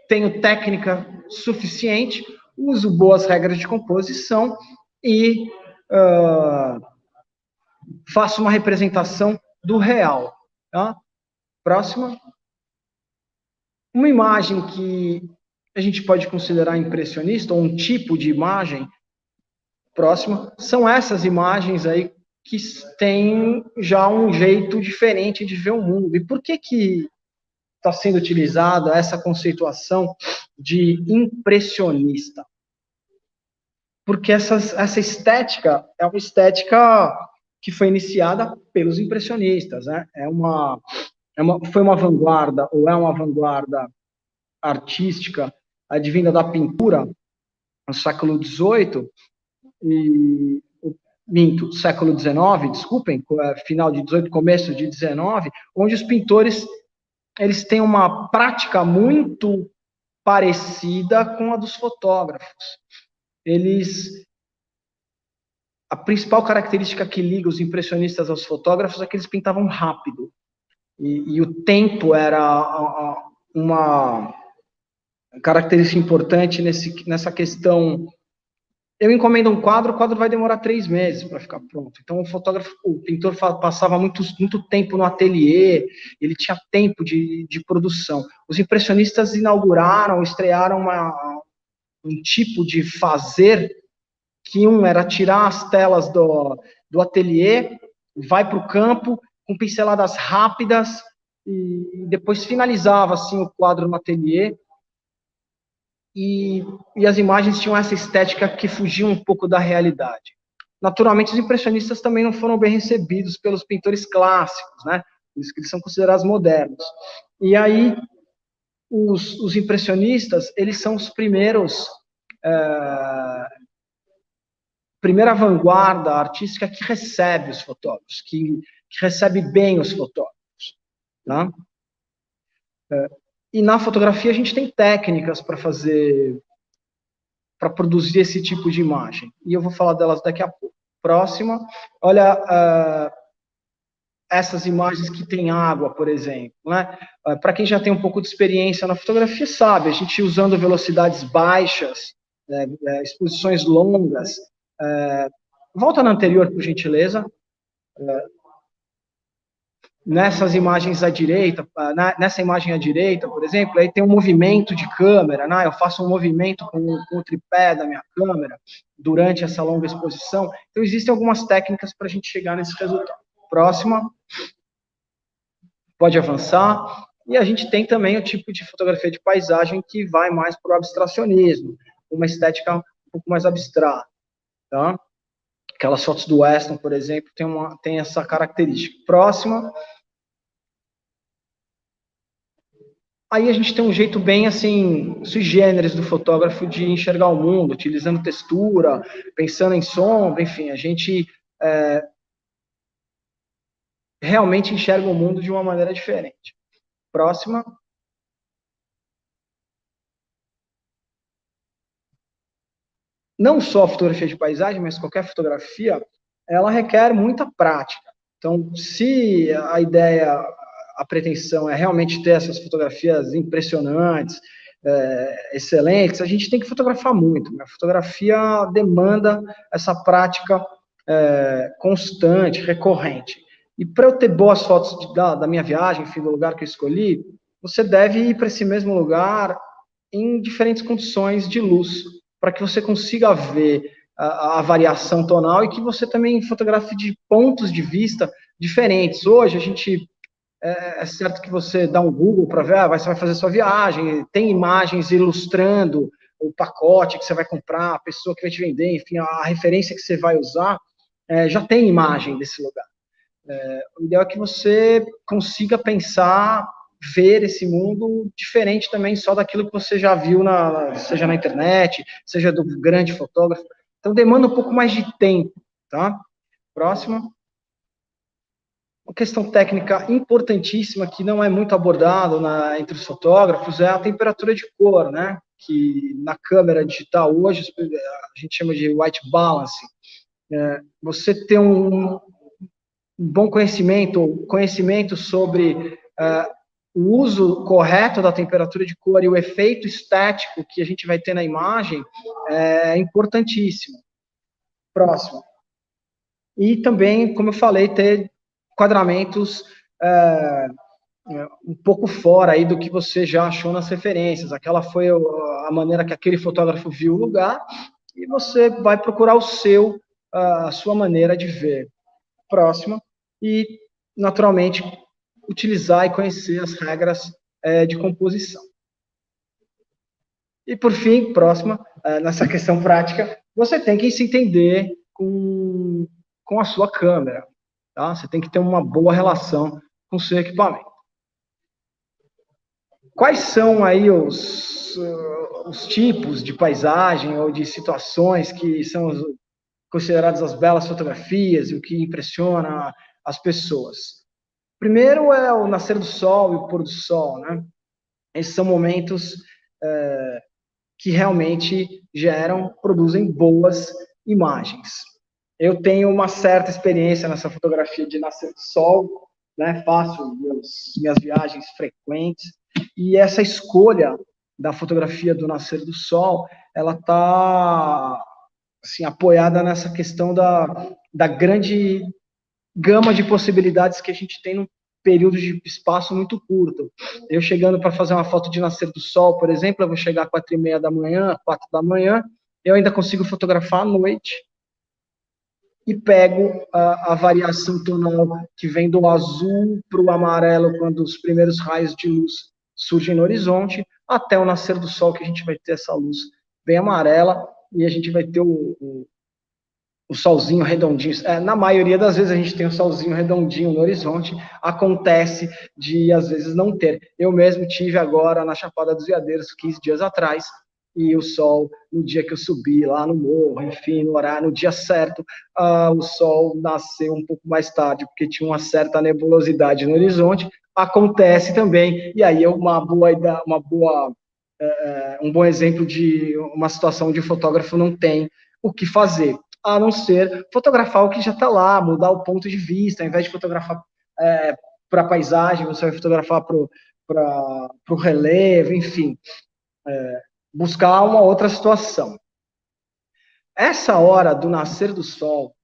[SPEAKER 2] Tenho técnica suficiente, uso boas regras de composição e faço uma representação do real. Tá? Próxima. Uma imagem que a gente pode considerar impressionista, ou um tipo de imagem próxima, são essas imagens aí que têm já um jeito diferente de ver o mundo. E por que está sendo utilizada essa conceituação de impressionista? Porque essa estética é uma estética que foi iniciada pelos impressionistas, né? Foi uma vanguarda, ou é uma vanguarda artística advinda da pintura no século XVIII, e minto, século XIX, desculpem, final de XVIII, começo de XIX, onde os pintores eles têm uma prática muito parecida com a dos fotógrafos. A principal característica que liga os impressionistas aos fotógrafos é que eles pintavam rápido, e o tempo era uma característica importante nessa questão. Eu encomendo um quadro, o quadro vai demorar 3 meses para ficar pronto. Então, o pintor passava muito tempo no ateliê, ele tinha tempo de produção. Os impressionistas estrearam um tipo de fazer que era tirar as telas do ateliê, vai para o campo, com pinceladas rápidas, e depois finalizava assim, o quadro no ateliê. E as imagens tinham essa estética que fugia um pouco da realidade. Naturalmente, os impressionistas também não foram bem recebidos pelos pintores clássicos, né? Por isso que eles são considerados modernos. E aí, os impressionistas, eles são os primeira vanguarda artística que recebe os fotógrafos, que recebe bem os fotógrafos, tá? E na fotografia a gente tem técnicas para produzir esse tipo de imagem. E eu vou falar delas daqui a pouco. Próxima, olha essas imagens que tem água, por exemplo, né? Para quem já tem um pouco de experiência na fotografia, sabe, a gente usando velocidades baixas, exposições longas. Volta na anterior, por gentileza. Nessas imagens à direita, nessa imagem à direita, por exemplo, aí tem um movimento de câmera, né? Eu faço um movimento com o tripé da minha câmera durante essa longa exposição. Então, existem algumas técnicas para a gente chegar nesse resultado. Próxima. Pode avançar. E a gente tem também o tipo de fotografia de paisagem que vai mais para o abstracionismo, uma estética um pouco mais abstrata, tá? Aquelas fotos do Weston, por exemplo, tem essa característica. Próxima. Aí a gente tem um jeito bem, assim, sui generis do fotógrafo de enxergar o mundo, utilizando textura, pensando em sombra, enfim, a gente realmente enxerga o mundo de uma maneira diferente. Próxima. Não só a fotografia de paisagem, mas qualquer fotografia, ela requer muita prática. Então, se a pretensão é realmente ter essas fotografias impressionantes, excelentes, a gente tem que fotografar muito. A fotografia demanda essa prática constante, recorrente. E para eu ter boas fotos da minha viagem, enfim, do lugar que eu escolhi, você deve ir para esse mesmo lugar em diferentes condições de luz, para que você consiga ver a variação tonal e que você também fotografe de pontos de vista diferentes. Hoje, é certo que você dá um Google para ver, você vai fazer sua viagem, tem imagens ilustrando o pacote que você vai comprar, a pessoa que vai te vender, enfim, a referência que você vai usar, já tem imagem desse lugar. O ideal é que você consiga pensar, ver esse mundo diferente também só daquilo que você já viu, seja na internet, seja do grande fotógrafo. Então, demanda um pouco mais de tempo, tá? Próxima. Uma questão técnica importantíssima que não é muito abordada entre os fotógrafos é a temperatura de cor, né? Que na câmera digital hoje a gente chama de white balance. Você ter um bom conhecimento sobre o uso correto da temperatura de cor e o efeito estético que a gente vai ter na imagem é importantíssimo. Próximo. E também, como eu falei, ter enquadramentos um pouco fora aí do que você já achou nas referências. Aquela foi a maneira que aquele fotógrafo viu o lugar, e você vai procurar a sua maneira de ver próxima, e, naturalmente, utilizar e conhecer as regras de composição. E, por fim, próxima, nessa questão prática, você tem que se entender com a sua câmera, tá? Você tem que ter uma boa relação com o seu equipamento. Quais são aí os tipos de paisagem ou de situações que são consideradas as belas fotografias e o que impressiona as pessoas? Primeiro é o nascer do sol e o pôr do sol, né? Esses são momentos que realmente produzem boas imagens. Eu tenho uma certa experiência nessa fotografia de nascer do sol, né? Faço minhas viagens frequentes, e essa escolha da fotografia do nascer do sol, ela está assim, apoiada nessa questão da grande gama de possibilidades que a gente tem num período de espaço muito curto. Eu chegando para fazer uma foto de nascer do sol, por exemplo, eu vou chegar às 4:30 da manhã, 4 da manhã, eu ainda consigo fotografar à noite, e pego a variação tonal que vem do azul para o amarelo, quando os primeiros raios de luz surgem no horizonte, até o nascer do sol, que a gente vai ter essa luz bem amarela, e a gente vai ter o solzinho redondinho. Na maioria das vezes a gente tem o solzinho redondinho no horizonte. Acontece de, às vezes, não ter. Eu mesmo tive agora na Chapada dos Veadeiros, 15 dias atrás, e o sol, no dia que eu subi lá no morro, enfim, no horário, no dia certo, o sol nasceu um pouco mais tarde, porque tinha uma certa nebulosidade no horizonte. Acontece também, e aí é um bom exemplo de uma situação onde o fotógrafo não tem o que fazer, a não ser fotografar o que já está lá, mudar o ponto de vista. Ao invés de fotografar para a paisagem, você vai fotografar para o relevo, enfim, buscar uma outra situação. Essa hora do nascer do sol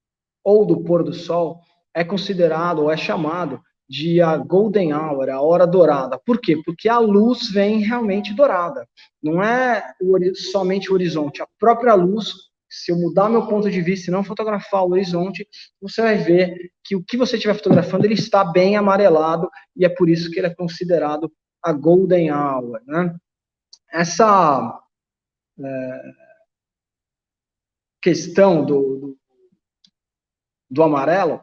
[SPEAKER 2] ou do pôr do sol é considerado, ou é chamado, de a golden hour, a hora dourada. Por quê? Porque a luz vem realmente dourada. Não é somente o horizonte, a própria luz. Se eu mudar meu ponto de vista e não fotografar o horizonte, você vai ver que o que você estiver fotografando, ele está bem amarelado, e é por isso que ele é considerado a golden hour, né? Essa questão do amarelo,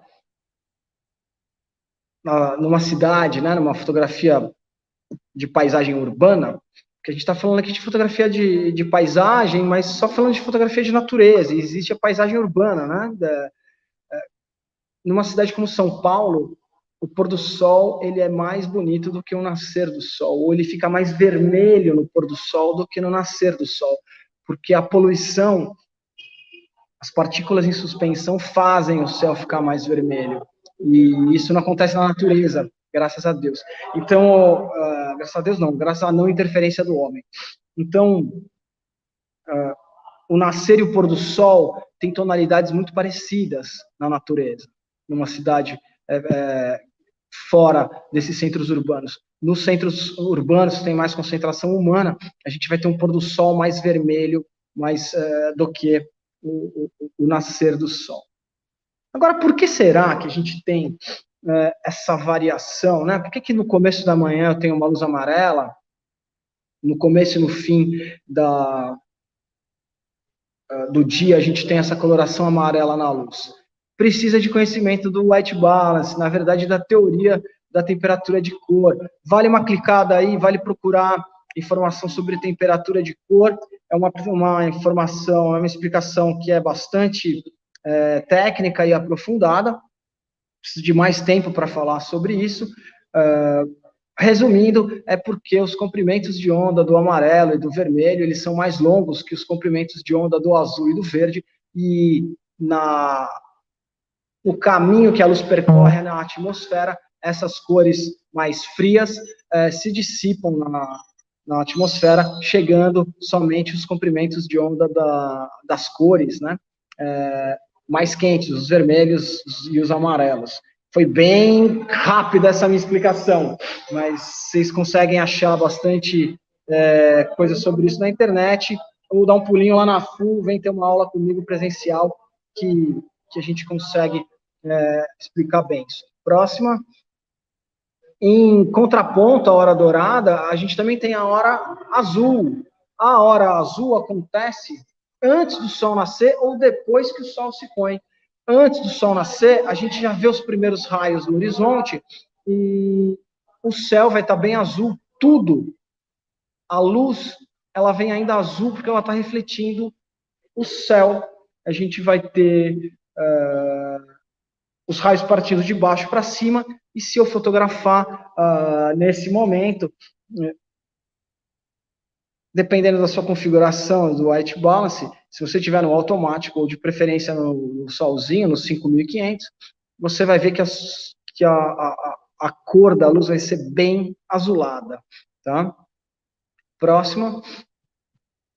[SPEAKER 2] numa cidade, né, numa fotografia de paisagem urbana, que a gente está falando aqui de fotografia de paisagem, mas só falando de fotografia de natureza. E existe a paisagem urbana, né? Numa cidade como São Paulo, o pôr do sol ele é mais bonito do que o nascer do sol, ou ele fica mais vermelho no pôr do sol do que no nascer do sol, porque a poluição, as partículas em suspensão fazem o céu ficar mais vermelho, e isso não acontece na natureza, graças a Deus. Então, graças a Deus não, graças à não interferência do homem. Então, o nascer e o pôr do sol têm tonalidades muito parecidas na natureza, numa cidade fora desses centros urbanos. Nos centros urbanos, que tem mais concentração humana, a gente vai ter um pôr do sol mais vermelho do que o nascer do sol. Agora, por que será que a gente tem essa variação, né? Por que no começo da manhã eu tenho uma luz amarela, no começo e no fim do dia a gente tem essa coloração amarela na luz? Precisa de conhecimento do white balance, na verdade, da teoria da temperatura de cor. Vale uma clicada aí, vale procurar informação sobre temperatura de cor. É uma informação, é uma explicação que é bastante técnica e aprofundada. Preciso de mais tempo para falar sobre isso. Resumindo, é porque os comprimentos de onda do amarelo e do vermelho, eles são mais longos que os comprimentos de onda do azul e do verde, e o caminho que a luz percorre na atmosfera, essas cores mais frias se dissipam na atmosfera, chegando somente os comprimentos de onda das cores, né, mais quentes, os vermelhos e os amarelos. Foi bem rápida essa minha explicação, mas vocês conseguem achar bastante coisa sobre isso na internet, ou dar um pulinho lá na FU, vem ter uma aula comigo presencial, que a gente consegue explicar bem isso. Próxima. Em contraponto à hora dourada, a gente também tem a hora azul. A hora azul acontece antes do sol nascer ou depois que o sol se põe. Antes do sol nascer, a gente já vê os primeiros raios no horizonte e o céu vai estar bem azul, tudo. A luz, ela vem ainda azul porque ela está refletindo o céu. A gente vai ter os raios partindo de baixo para cima, e se eu fotografar nesse momento, dependendo da sua configuração do white balance, se você tiver no automático, ou de preferência no solzinho, no 5500, você vai ver que a cor da luz vai ser bem azulada, tá? Próximo.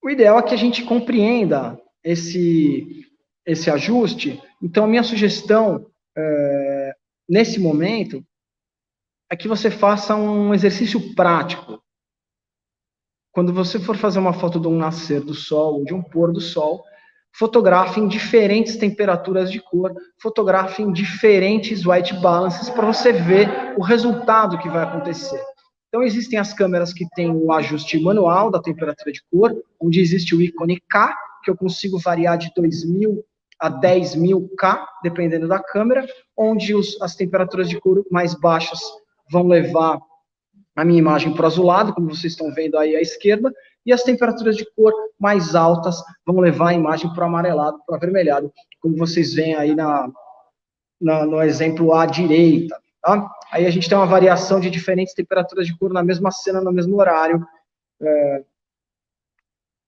[SPEAKER 2] O ideal é que a gente compreenda esse ajuste. Então, a minha sugestão, nesse momento, é que você faça um exercício prático. Quando você for fazer uma foto de um nascer do sol ou de um pôr do sol, fotografe em diferentes temperaturas de cor, fotografe em diferentes white balances para você ver o resultado que vai acontecer. Então, existem as câmeras que têm o ajuste manual da temperatura de cor, onde existe o ícone K, que eu consigo variar de 2000 a 10.000 K, dependendo da câmera, onde as temperaturas de cor mais baixas vão levar a minha imagem para o azulado, como vocês estão vendo aí à esquerda, e as temperaturas de cor mais altas vão levar a imagem para o amarelado, para o avermelhado, como vocês veem aí no exemplo à direita. Tá? Aí a gente tem uma variação de diferentes temperaturas de cor na mesma cena, no mesmo horário.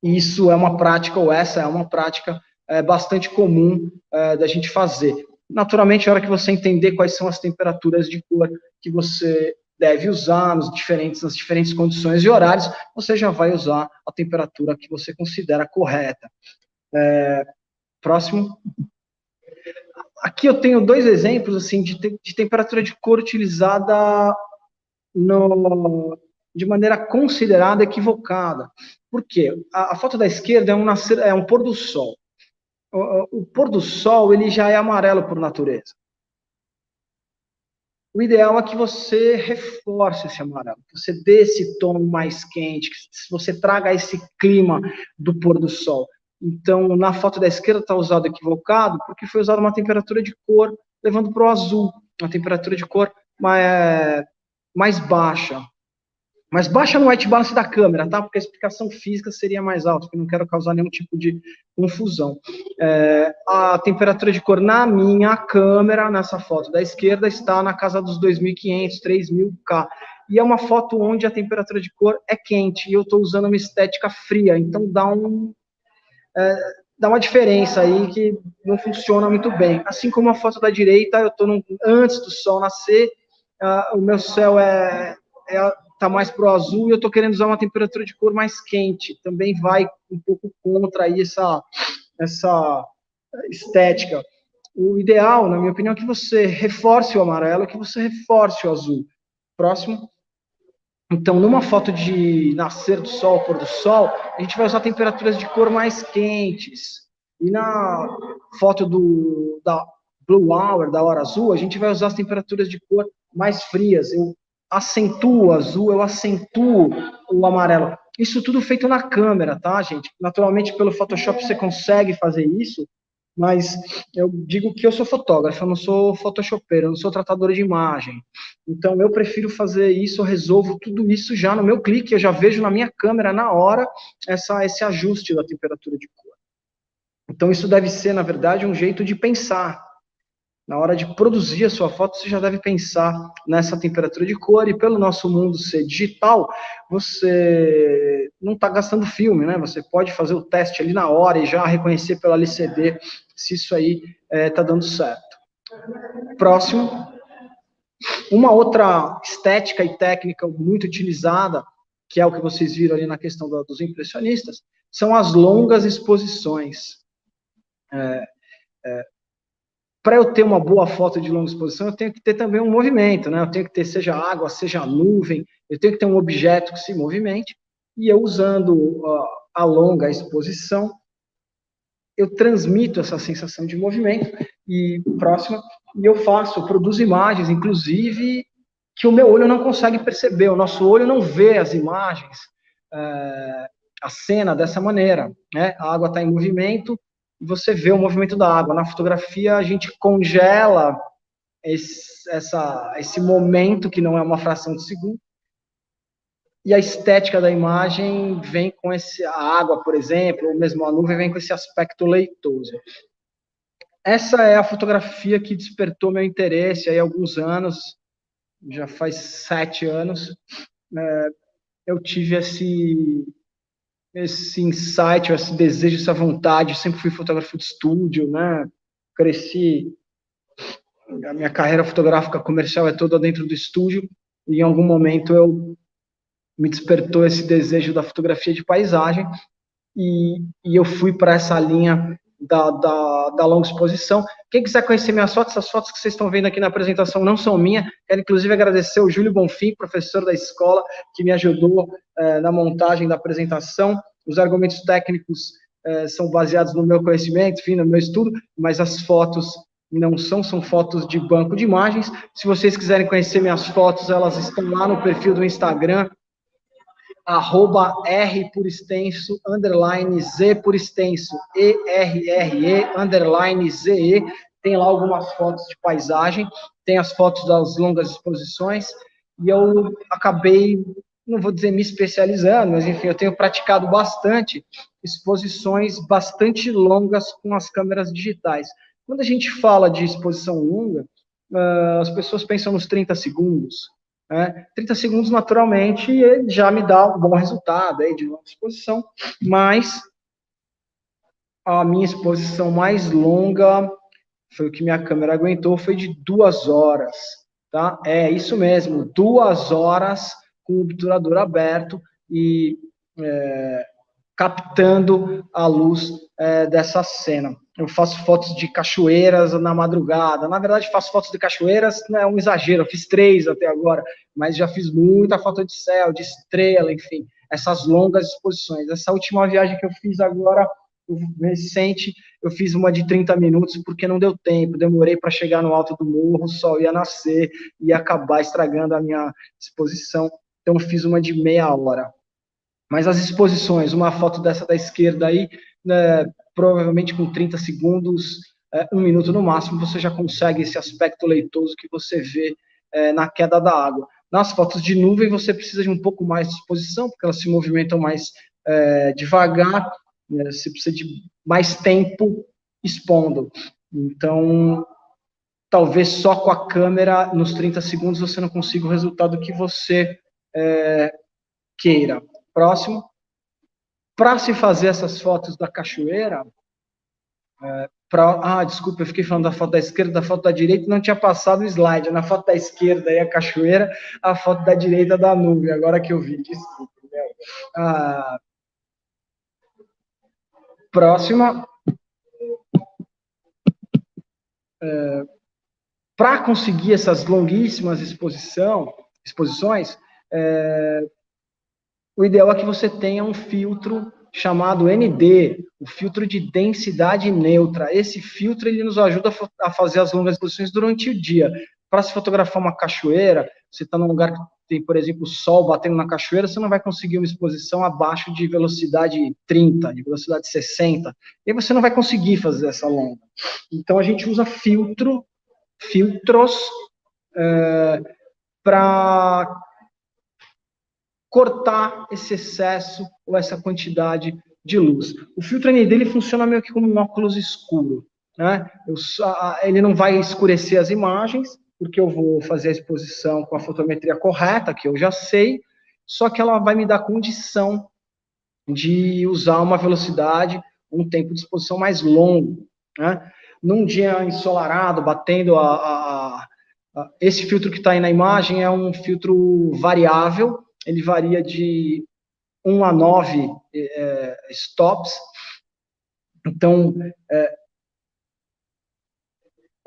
[SPEAKER 2] Isso é uma prática, ou essa é uma prática bastante comum da gente fazer. Naturalmente, a hora que você entender quais são as temperaturas de cor que você deve usar nas diferentes condições e horários, você já vai usar a temperatura que você considera correta. Próximo. Aqui eu tenho dois exemplos assim, de temperatura de cor utilizada de maneira considerada equivocada. Por quê? A foto da esquerda é um pôr do sol. O pôr do sol ele já é amarelo por natureza. O ideal é que você reforce esse amarelo, que você dê esse tom mais quente, que você traga esse clima do pôr do sol. Então, na foto da esquerda está usado equivocado, porque foi usada uma temperatura de cor levando para o azul, uma temperatura de cor mais baixa. Mas baixa no white balance da câmera, tá? Porque a explicação física seria mais alta, porque eu não quero causar nenhum tipo de confusão. A temperatura de cor na minha câmera, nessa foto da esquerda, está na casa dos 2.500, 3.000 K. E é uma foto onde a temperatura de cor é quente, e eu estou usando uma estética fria, então dá uma diferença aí que não funciona muito bem. Assim como a foto da direita, eu estou antes do sol nascer, o meu céu está mais para o azul e eu estou querendo usar uma temperatura de cor mais quente. Também vai um pouco contra aí essa estética. O ideal, na minha opinião, é que você reforce o amarelo, que você reforce o azul. Próximo. Então, numa foto de nascer do sol, pôr do sol, a gente vai usar temperaturas de cor mais quentes. E na foto da Blue Hour, da hora azul, a gente vai usar as temperaturas de cor mais frias. Eu acentuo o azul, eu acentuo o amarelo. Isso tudo feito na câmera, tá, gente? Naturalmente, pelo Photoshop você consegue fazer isso, mas eu digo que eu sou fotógrafo, eu não sou photoshopeiro, eu não sou tratador de imagem. Então, eu prefiro fazer isso, eu resolvo tudo isso já no meu clique, eu já vejo na minha câmera, na hora, esse ajuste da temperatura de cor. Então, isso deve ser, na verdade, um jeito de pensar. Na hora de produzir a sua foto, você já deve pensar nessa temperatura de cor, e pelo nosso mundo ser digital, você não está gastando filme, né? Você pode fazer o teste ali na hora e já reconhecer pela LCD se isso aí está dando certo. Próximo. Uma outra estética e técnica muito utilizada, que é o que vocês viram ali na questão dos impressionistas, são as longas exposições. para eu ter uma boa foto de longa exposição, eu tenho que ter também um movimento, né? Eu tenho que ter seja água, seja nuvem, eu tenho que ter um objeto que se movimente, e eu usando a longa exposição, eu transmito essa sensação de movimento, e eu produzo imagens, inclusive, que o meu olho não consegue perceber, o nosso olho não vê as imagens, a cena dessa maneira, né? A água está em movimento, e você vê o movimento da água. Na fotografia, a gente congela esse momento, que não é uma fração de segundo, e a estética da imagem vem com a água, por exemplo, ou mesmo a nuvem, vem com esse aspecto leitoso. Essa é a fotografia que despertou meu interesse aí há alguns anos, já faz 7 anos, eu tive esse insight, esse desejo, essa vontade. Sempre fui fotógrafo de estúdio, né? Cresci, a minha carreira fotográfica comercial é toda dentro do estúdio, e em algum momento me despertou esse desejo da fotografia de paisagem, e eu fui para essa linha da longa exposição. Quem quiser conhecer minhas fotos, essas fotos que vocês estão vendo aqui na apresentação não são minhas. Quero, inclusive, agradecer o Júlio Bonfim, professor da escola, que me ajudou na montagem da apresentação. Os argumentos técnicos são baseados no meu conhecimento, enfim, no meu estudo, mas as fotos não são fotos de banco de imagens. Se vocês quiserem conhecer minhas fotos, elas estão lá no perfil do Instagram, @R por extenso, _Z por extenso, ERRE, _ZE. Tem lá algumas fotos de paisagem, tem as fotos das longas exposições, e eu acabei, não vou dizer me especializando, mas enfim, eu tenho praticado bastante exposições bastante longas com as câmeras digitais. Quando a gente fala de exposição longa, as pessoas pensam nos 30 segundos, 30 segundos, naturalmente, já me dá um bom resultado aí de longa exposição, mas a minha exposição mais longa, foi o que minha câmera aguentou, foi de 2 horas, tá? É isso mesmo, 2 horas com o obturador aberto e captando a luz dessa cena. Eu faço fotos de cachoeiras na madrugada. Na verdade, faço fotos de cachoeiras, não é um exagero, eu fiz 3 até agora, mas já fiz muita foto de céu, de estrela, enfim, essas longas exposições. Essa última viagem que eu fiz agora, recente, eu fiz uma de 30 minutos, porque não deu tempo, demorei para chegar no alto do morro, o sol ia nascer, ia acabar estragando a minha exposição, então eu fiz uma de meia hora. Mas as exposições, uma foto dessa da esquerda aí, né, provavelmente com 30 segundos, 1 minuto no máximo, você já consegue esse aspecto leitoso que você vê na queda da água. Nas fotos de nuvem, você precisa de um pouco mais de exposição, porque elas se movimentam mais devagar, né, você precisa de mais tempo expondo. Então, talvez só com a câmera, nos 30 segundos, você não consiga o resultado que você queira. Próximo. Para se fazer essas fotos da cachoeira, desculpa, eu fiquei falando da foto da esquerda, da foto da direita, não tinha passado o slide. Na foto da esquerda é a cachoeira, a foto da direita da nuvem, agora que eu vi, desculpa. Próxima. Para conseguir essas longuíssimas exposições, o ideal é que você tenha um filtro chamado ND, o filtro de densidade neutra. Esse filtro ele nos ajuda a fazer as longas exposições durante o dia. Para se fotografar uma cachoeira, você está num lugar que tem, por exemplo, o sol batendo na cachoeira, você não vai conseguir uma exposição abaixo de velocidade 30, de velocidade 60, e você não vai conseguir fazer essa longa. Então, a gente usa filtros para cortar esse excesso ou essa quantidade de luz. O filtro ND ele funciona meio que como um óculos escuro, né? Ele não vai escurecer as imagens, porque eu vou fazer a exposição com a fotometria correta, que eu já sei, só que ela vai me dar condição de usar uma velocidade, um tempo de exposição mais longo, né? Num dia ensolarado, batendo esse filtro que está aí na imagem é um filtro variável, ele varia de 1 a 9 stops. Então,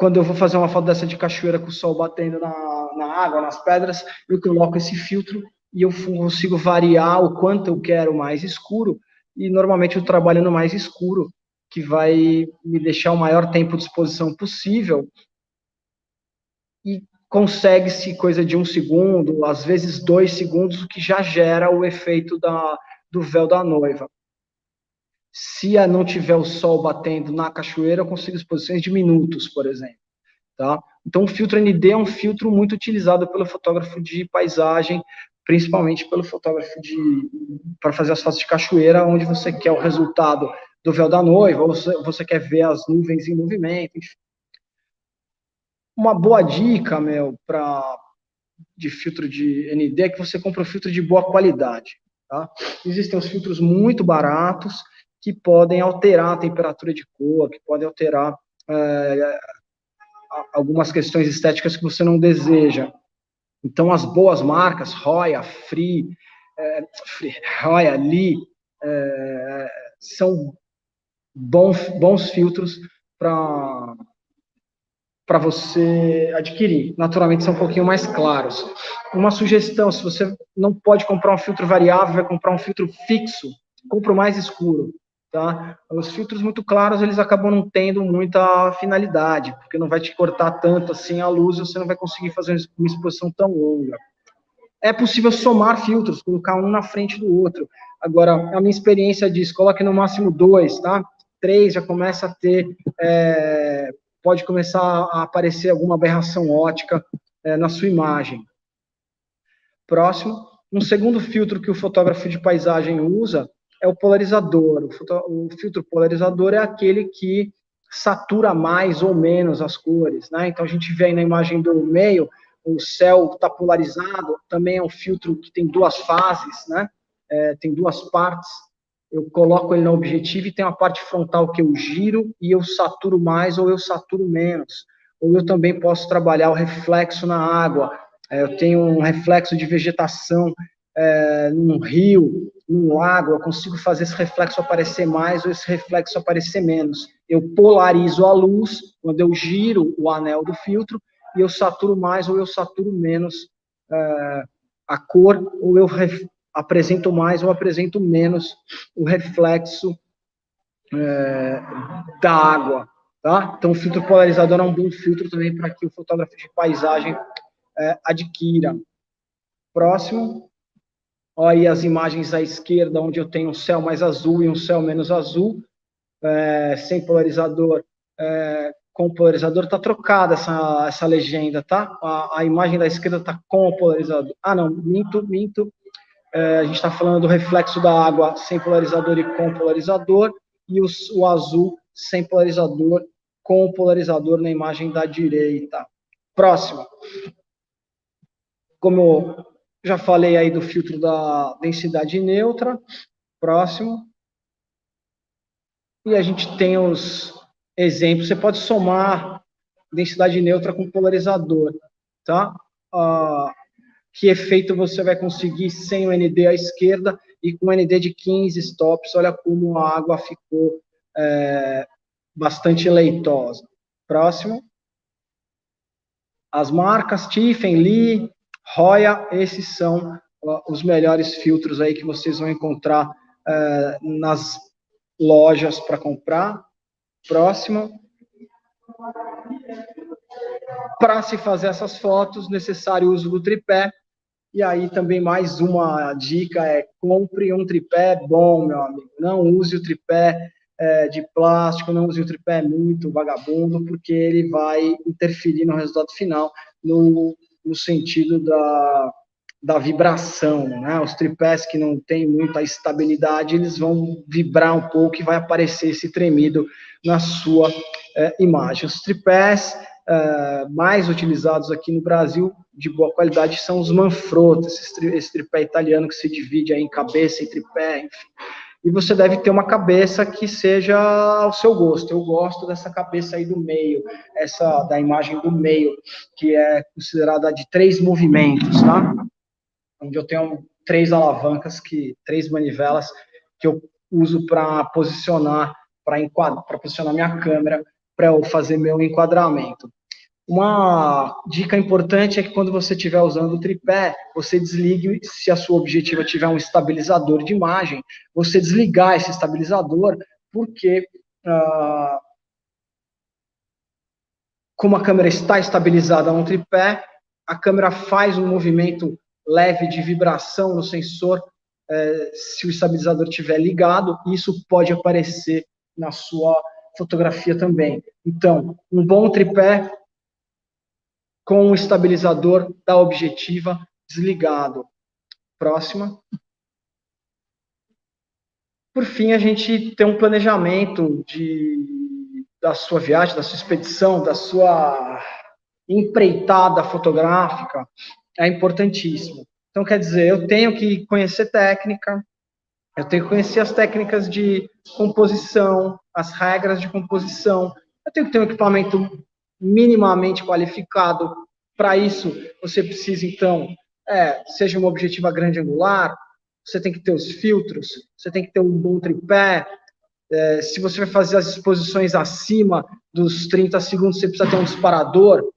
[SPEAKER 2] quando eu vou fazer uma foto dessa de cachoeira com o sol batendo na água, nas pedras, eu coloco esse filtro e eu consigo variar o quanto eu quero mais escuro, e normalmente eu trabalho no mais escuro, que vai me deixar o maior tempo de exposição possível, e consegue-se coisa de 1 segundo, às vezes 2 segundos, o que já gera o efeito do véu da noiva. Se não tiver o sol batendo na cachoeira, eu consigo exposições de minutos, por exemplo. Tá? Então, o filtro ND é um filtro muito utilizado pelo fotógrafo de paisagem, principalmente pelo fotógrafo para fazer as fotos de cachoeira, onde você quer o resultado do véu da noiva, ou você quer ver as nuvens em movimento, enfim. Uma boa dica, de filtro de ND é que você compra um filtro de boa qualidade. Tá? Existem os filtros muito baratos que podem alterar a temperatura de cor, que podem alterar algumas questões estéticas que você não deseja. Então, as boas marcas, Hoya, Hoya, Lee, são bons filtros para você adquirir. Naturalmente, são um pouquinho mais claros. Uma sugestão, se você não pode comprar um filtro variável, vai comprar um filtro fixo, compra o mais escuro. Tá? Os filtros muito claros, eles acabam não tendo muita finalidade, porque não vai te cortar tanto assim a luz, você não vai conseguir fazer uma exposição tão longa. É possível somar filtros, colocar um na frente do outro. Agora, a minha experiência diz, coloque no máximo 2, tá? 3 já começa a ter, pode começar a aparecer alguma aberração ótica na sua imagem. Próximo, um segundo filtro que o fotógrafo de paisagem usa é o polarizador. O filtro polarizador é aquele que satura mais ou menos as cores, né? Então, a gente vê aí na imagem do meio, o céu está polarizado, também é um filtro que tem 2 fases, né? Tem 2 partes. Eu coloco ele no objetivo e tem uma parte frontal que eu giro e eu saturo mais ou eu saturo menos. Ou eu também posso trabalhar o reflexo na água. Eu tenho um reflexo de vegetação num rio, num lago, eu consigo fazer esse reflexo aparecer mais ou esse reflexo aparecer menos. Eu polarizo a luz quando eu giro o anel do filtro e eu saturo mais ou eu saturo menos a cor, ou eu apresento mais ou apresento menos o reflexo da água. Tá? Então, o filtro polarizador é um bom filtro também para que o fotógrafo de paisagem adquira. Próximo. Olha aí as imagens à esquerda, onde eu tenho um céu mais azul e um céu menos azul, sem polarizador. Com polarizador, está trocada essa legenda, tá? A imagem da esquerda está com o polarizador. Ah, não, minto. A gente está falando do reflexo da água sem polarizador e com polarizador, e o azul sem polarizador, com polarizador na imagem da direita. Próximo. Como eu já falei aí do filtro da densidade neutra. Próximo. E a gente tem os exemplos. Você pode somar densidade neutra com polarizador, tá? Que efeito você vai conseguir sem o ND à esquerda e com o ND de 15 stops. Olha como a água ficou bastante leitosa. Próximo. As marcas Tiffen, Lee, Hoya, esses são os melhores filtros aí que vocês vão encontrar nas lojas para comprar. Próximo. Para se fazer essas fotos, necessário o uso do tripé. E aí também mais uma dica compre um tripé bom, meu amigo. Não use o tripé de plástico, não use o tripé muito vagabundo, porque ele vai interferir no resultado final, no sentido da vibração, né? Os tripés que não têm muita estabilidade, eles vão vibrar um pouco e vai aparecer esse tremido na sua imagem. Os tripés mais utilizados aqui no Brasil, de boa qualidade, são os Manfrotto, esse tripé italiano que se divide aí em cabeça e tripé, enfim. E você deve ter uma cabeça que seja ao seu gosto. Eu gosto dessa cabeça aí do meio, essa da imagem do meio, que é considerada de 3 movimentos, tá? Onde eu tenho 3 alavancas, 3 manivelas, que eu uso para posicionar, para posicionar minha câmera para eu fazer meu enquadramento. Uma dica importante é que quando você estiver usando o tripé, você desligue, se a sua objetiva tiver um estabilizador de imagem, você desligar esse estabilizador, porque como a câmera está estabilizada no tripé, a câmera faz um movimento leve de vibração no sensor, se o estabilizador estiver ligado, e isso pode aparecer na sua fotografia também. Então, um bom tripé com o estabilizador da objetiva desligado. Próxima. Por fim, a gente tem um planejamento da sua viagem, da sua expedição, da sua empreitada fotográfica, é importantíssimo. Então, quer dizer, eu tenho que conhecer técnica, eu tenho que conhecer as técnicas de composição, as regras de composição, eu tenho que ter um equipamento minimamente qualificado. Para isso, você precisa, então, seja uma objetiva grande angular, você tem que ter os filtros, você tem que ter um bom tripé, se você vai fazer as exposições acima dos 30 segundos, você precisa ter um disparador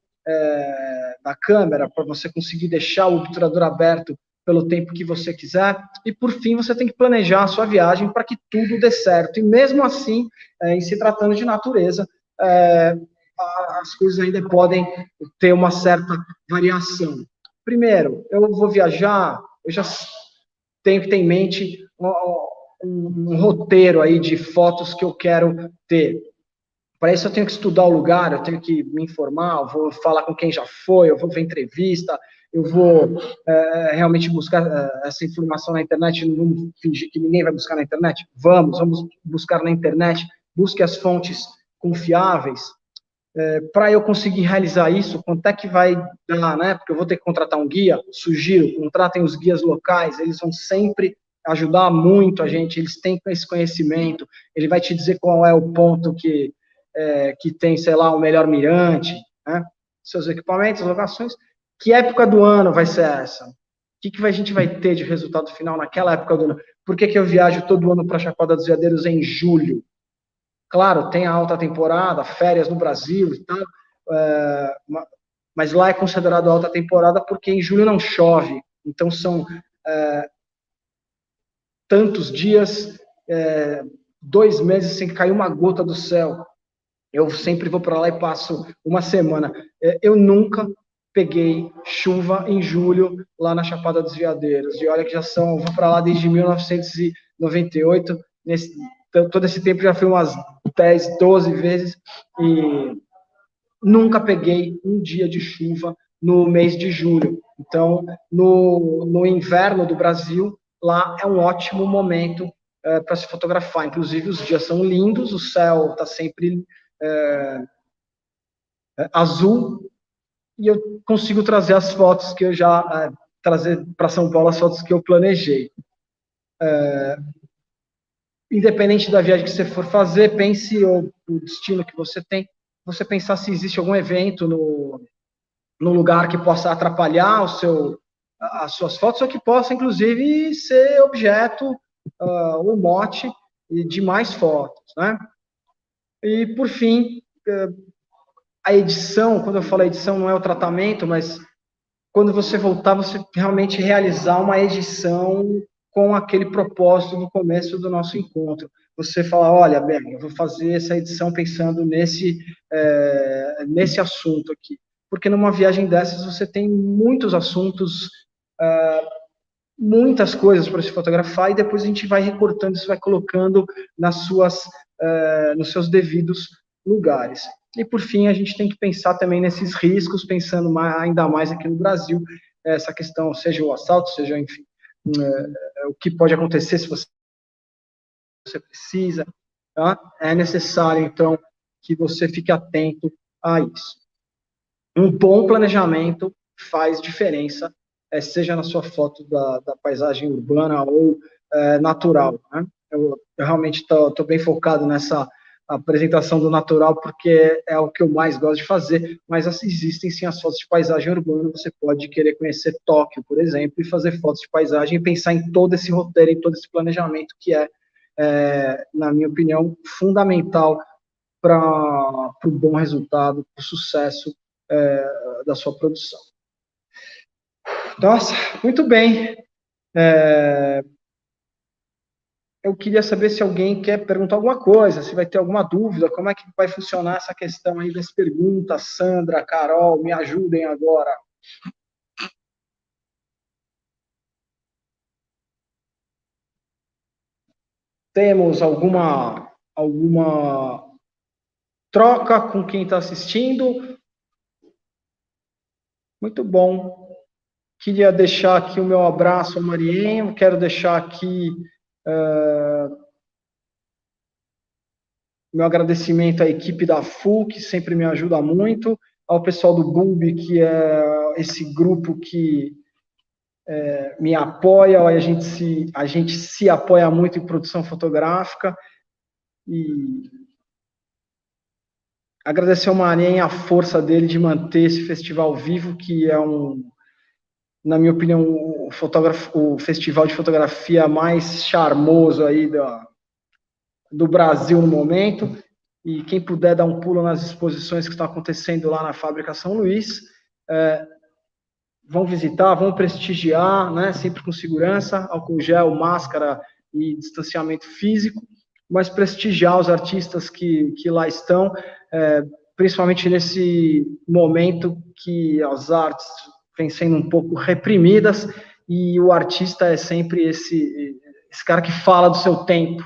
[SPEAKER 2] da câmera para você conseguir deixar o obturador aberto pelo tempo que você quiser. E, por fim, você tem que planejar a sua viagem para que tudo dê certo. E, mesmo assim, em se tratando de natureza, as coisas ainda podem ter uma certa variação. Primeiro, eu vou viajar, eu já tenho que ter em mente um roteiro aí de fotos que eu quero ter. Para isso eu tenho que estudar o lugar, eu tenho que me informar, eu vou falar com quem já foi, eu vou ver entrevista, eu vou realmente buscar essa informação na internet, não vamos fingir que ninguém vai buscar na internet? Vamos buscar na internet, busque as fontes confiáveis. Para eu conseguir realizar isso, quanto é que vai dar, né? Porque eu vou ter que contratar um guia, sugiro, contratem os guias locais, eles vão sempre ajudar muito a gente, eles têm esse conhecimento, ele vai te dizer qual é o ponto que tem, sei lá, o melhor mirante, né? Seus equipamentos, locações. Que época do ano vai ser essa? O que a gente vai ter de resultado final naquela época do ano? Por que eu viajo todo ano para Chapada dos Veadeiros em julho? Claro, tem a alta temporada, férias no Brasil e tal, mas lá é considerado alta temporada porque em julho não chove, então são tantos dias, 2 meses sem cair uma gota do céu. Eu sempre vou para lá e passo uma semana. Eu nunca peguei chuva em julho lá na Chapada dos Veadeiros. E olha que eu vou para lá desde 1998. Todo esse tempo já fui umas 10, 12 vezes e nunca peguei um dia de chuva no mês de julho. Então, no inverno do Brasil, lá é um ótimo momento para se fotografar. Inclusive, os dias são lindos, o céu está sempre azul, e eu consigo trazer as fotos que eu já trazer para São Paulo, as fotos que eu planejei. Independente da viagem que você for fazer, pense o destino que você tem, você pensar se existe algum evento no lugar que possa atrapalhar as suas fotos, ou que possa, inclusive, ser objeto ou mote de mais fotos, né? E, por fim, a edição, quando eu falo edição, não é o tratamento, mas quando você voltar, você realmente realizar uma edição com aquele propósito no começo do nosso encontro. Você fala, olha, Ben, eu vou fazer essa edição pensando nesse assunto aqui. Porque numa viagem dessas você tem muitos assuntos, muitas coisas para se fotografar, e depois a gente vai recortando isso, vai colocando nos seus devidos lugares. E, por fim, a gente tem que pensar também nesses riscos, pensando ainda mais aqui no Brasil, essa questão, seja o assalto, seja, enfim, o que pode acontecer se você precisa, tá? É necessário, então, que você fique atento a isso. Um bom planejamento faz diferença, seja na sua foto da paisagem urbana ou natural, né? Eu realmente estou bem focado nessa apresentação do natural, porque é o que eu mais gosto de fazer, mas existem sim as fotos de paisagem urbana. Você pode querer conhecer Tóquio, por exemplo, e fazer fotos de paisagem e pensar em todo esse roteiro, em todo esse planejamento que na minha opinião, fundamental para o bom resultado, para o sucesso da sua produção. Nossa, muito bem. Eu queria saber se alguém quer perguntar alguma coisa, se vai ter alguma dúvida, como é que vai funcionar essa questão aí das perguntas. Sandra, Carol, me ajudem agora. Temos alguma troca com quem está assistindo? Muito bom. Queria deixar aqui o meu abraço ao Marienho, quero deixar aqui meu agradecimento à equipe da FU, que sempre me ajuda muito, ao pessoal do BULB, que é esse grupo que me apoia, a gente se apoia muito em produção fotográfica, e agradecer ao Marienho a força dele de manter esse festival vivo, que é na minha opinião, o festival de fotografia mais charmoso aí do Brasil no momento. E quem puder dar um pulo nas exposições que estão acontecendo lá na Fábrica São Luís, vão visitar, vão prestigiar, né, sempre com segurança, álcool gel, máscara e distanciamento físico, mas prestigiar os artistas que lá estão, principalmente nesse momento que as artes vêm sendo um pouco reprimidas, e o artista é sempre esse cara que fala do seu tempo,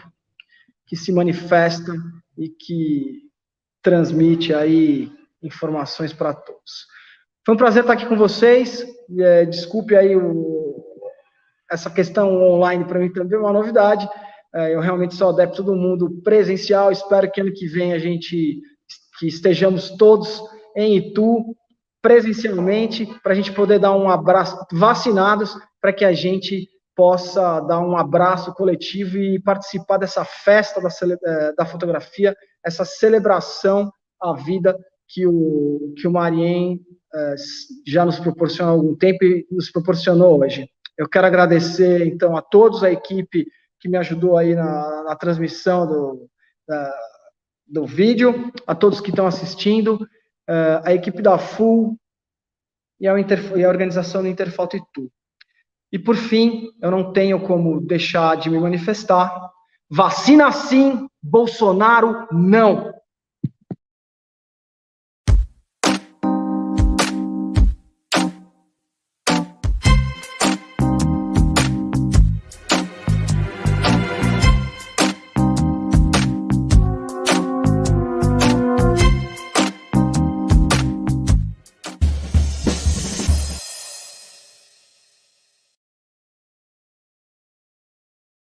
[SPEAKER 2] que se manifesta e que transmite aí informações para todos. Foi um prazer estar aqui com vocês. Desculpe aí essa questão online, para mim também é uma novidade. Eu realmente sou adepto do mundo presencial. Espero que ano que vem que estejamos todos em Itu, presencialmente, para a gente poder dar um abraço, vacinados, para que a gente possa dar um abraço coletivo e participar dessa festa da fotografia, essa celebração à vida que o Marienho já nos proporcionou há algum tempo e nos proporcionou hoje. Eu quero agradecer, então, a todos, a equipe que me ajudou aí na transmissão do vídeo, a todos que estão assistindo, a equipe da FU e a organização do Interfoto Itu. E, por fim, eu não tenho como deixar de me manifestar. Vacina sim, Bolsonaro não.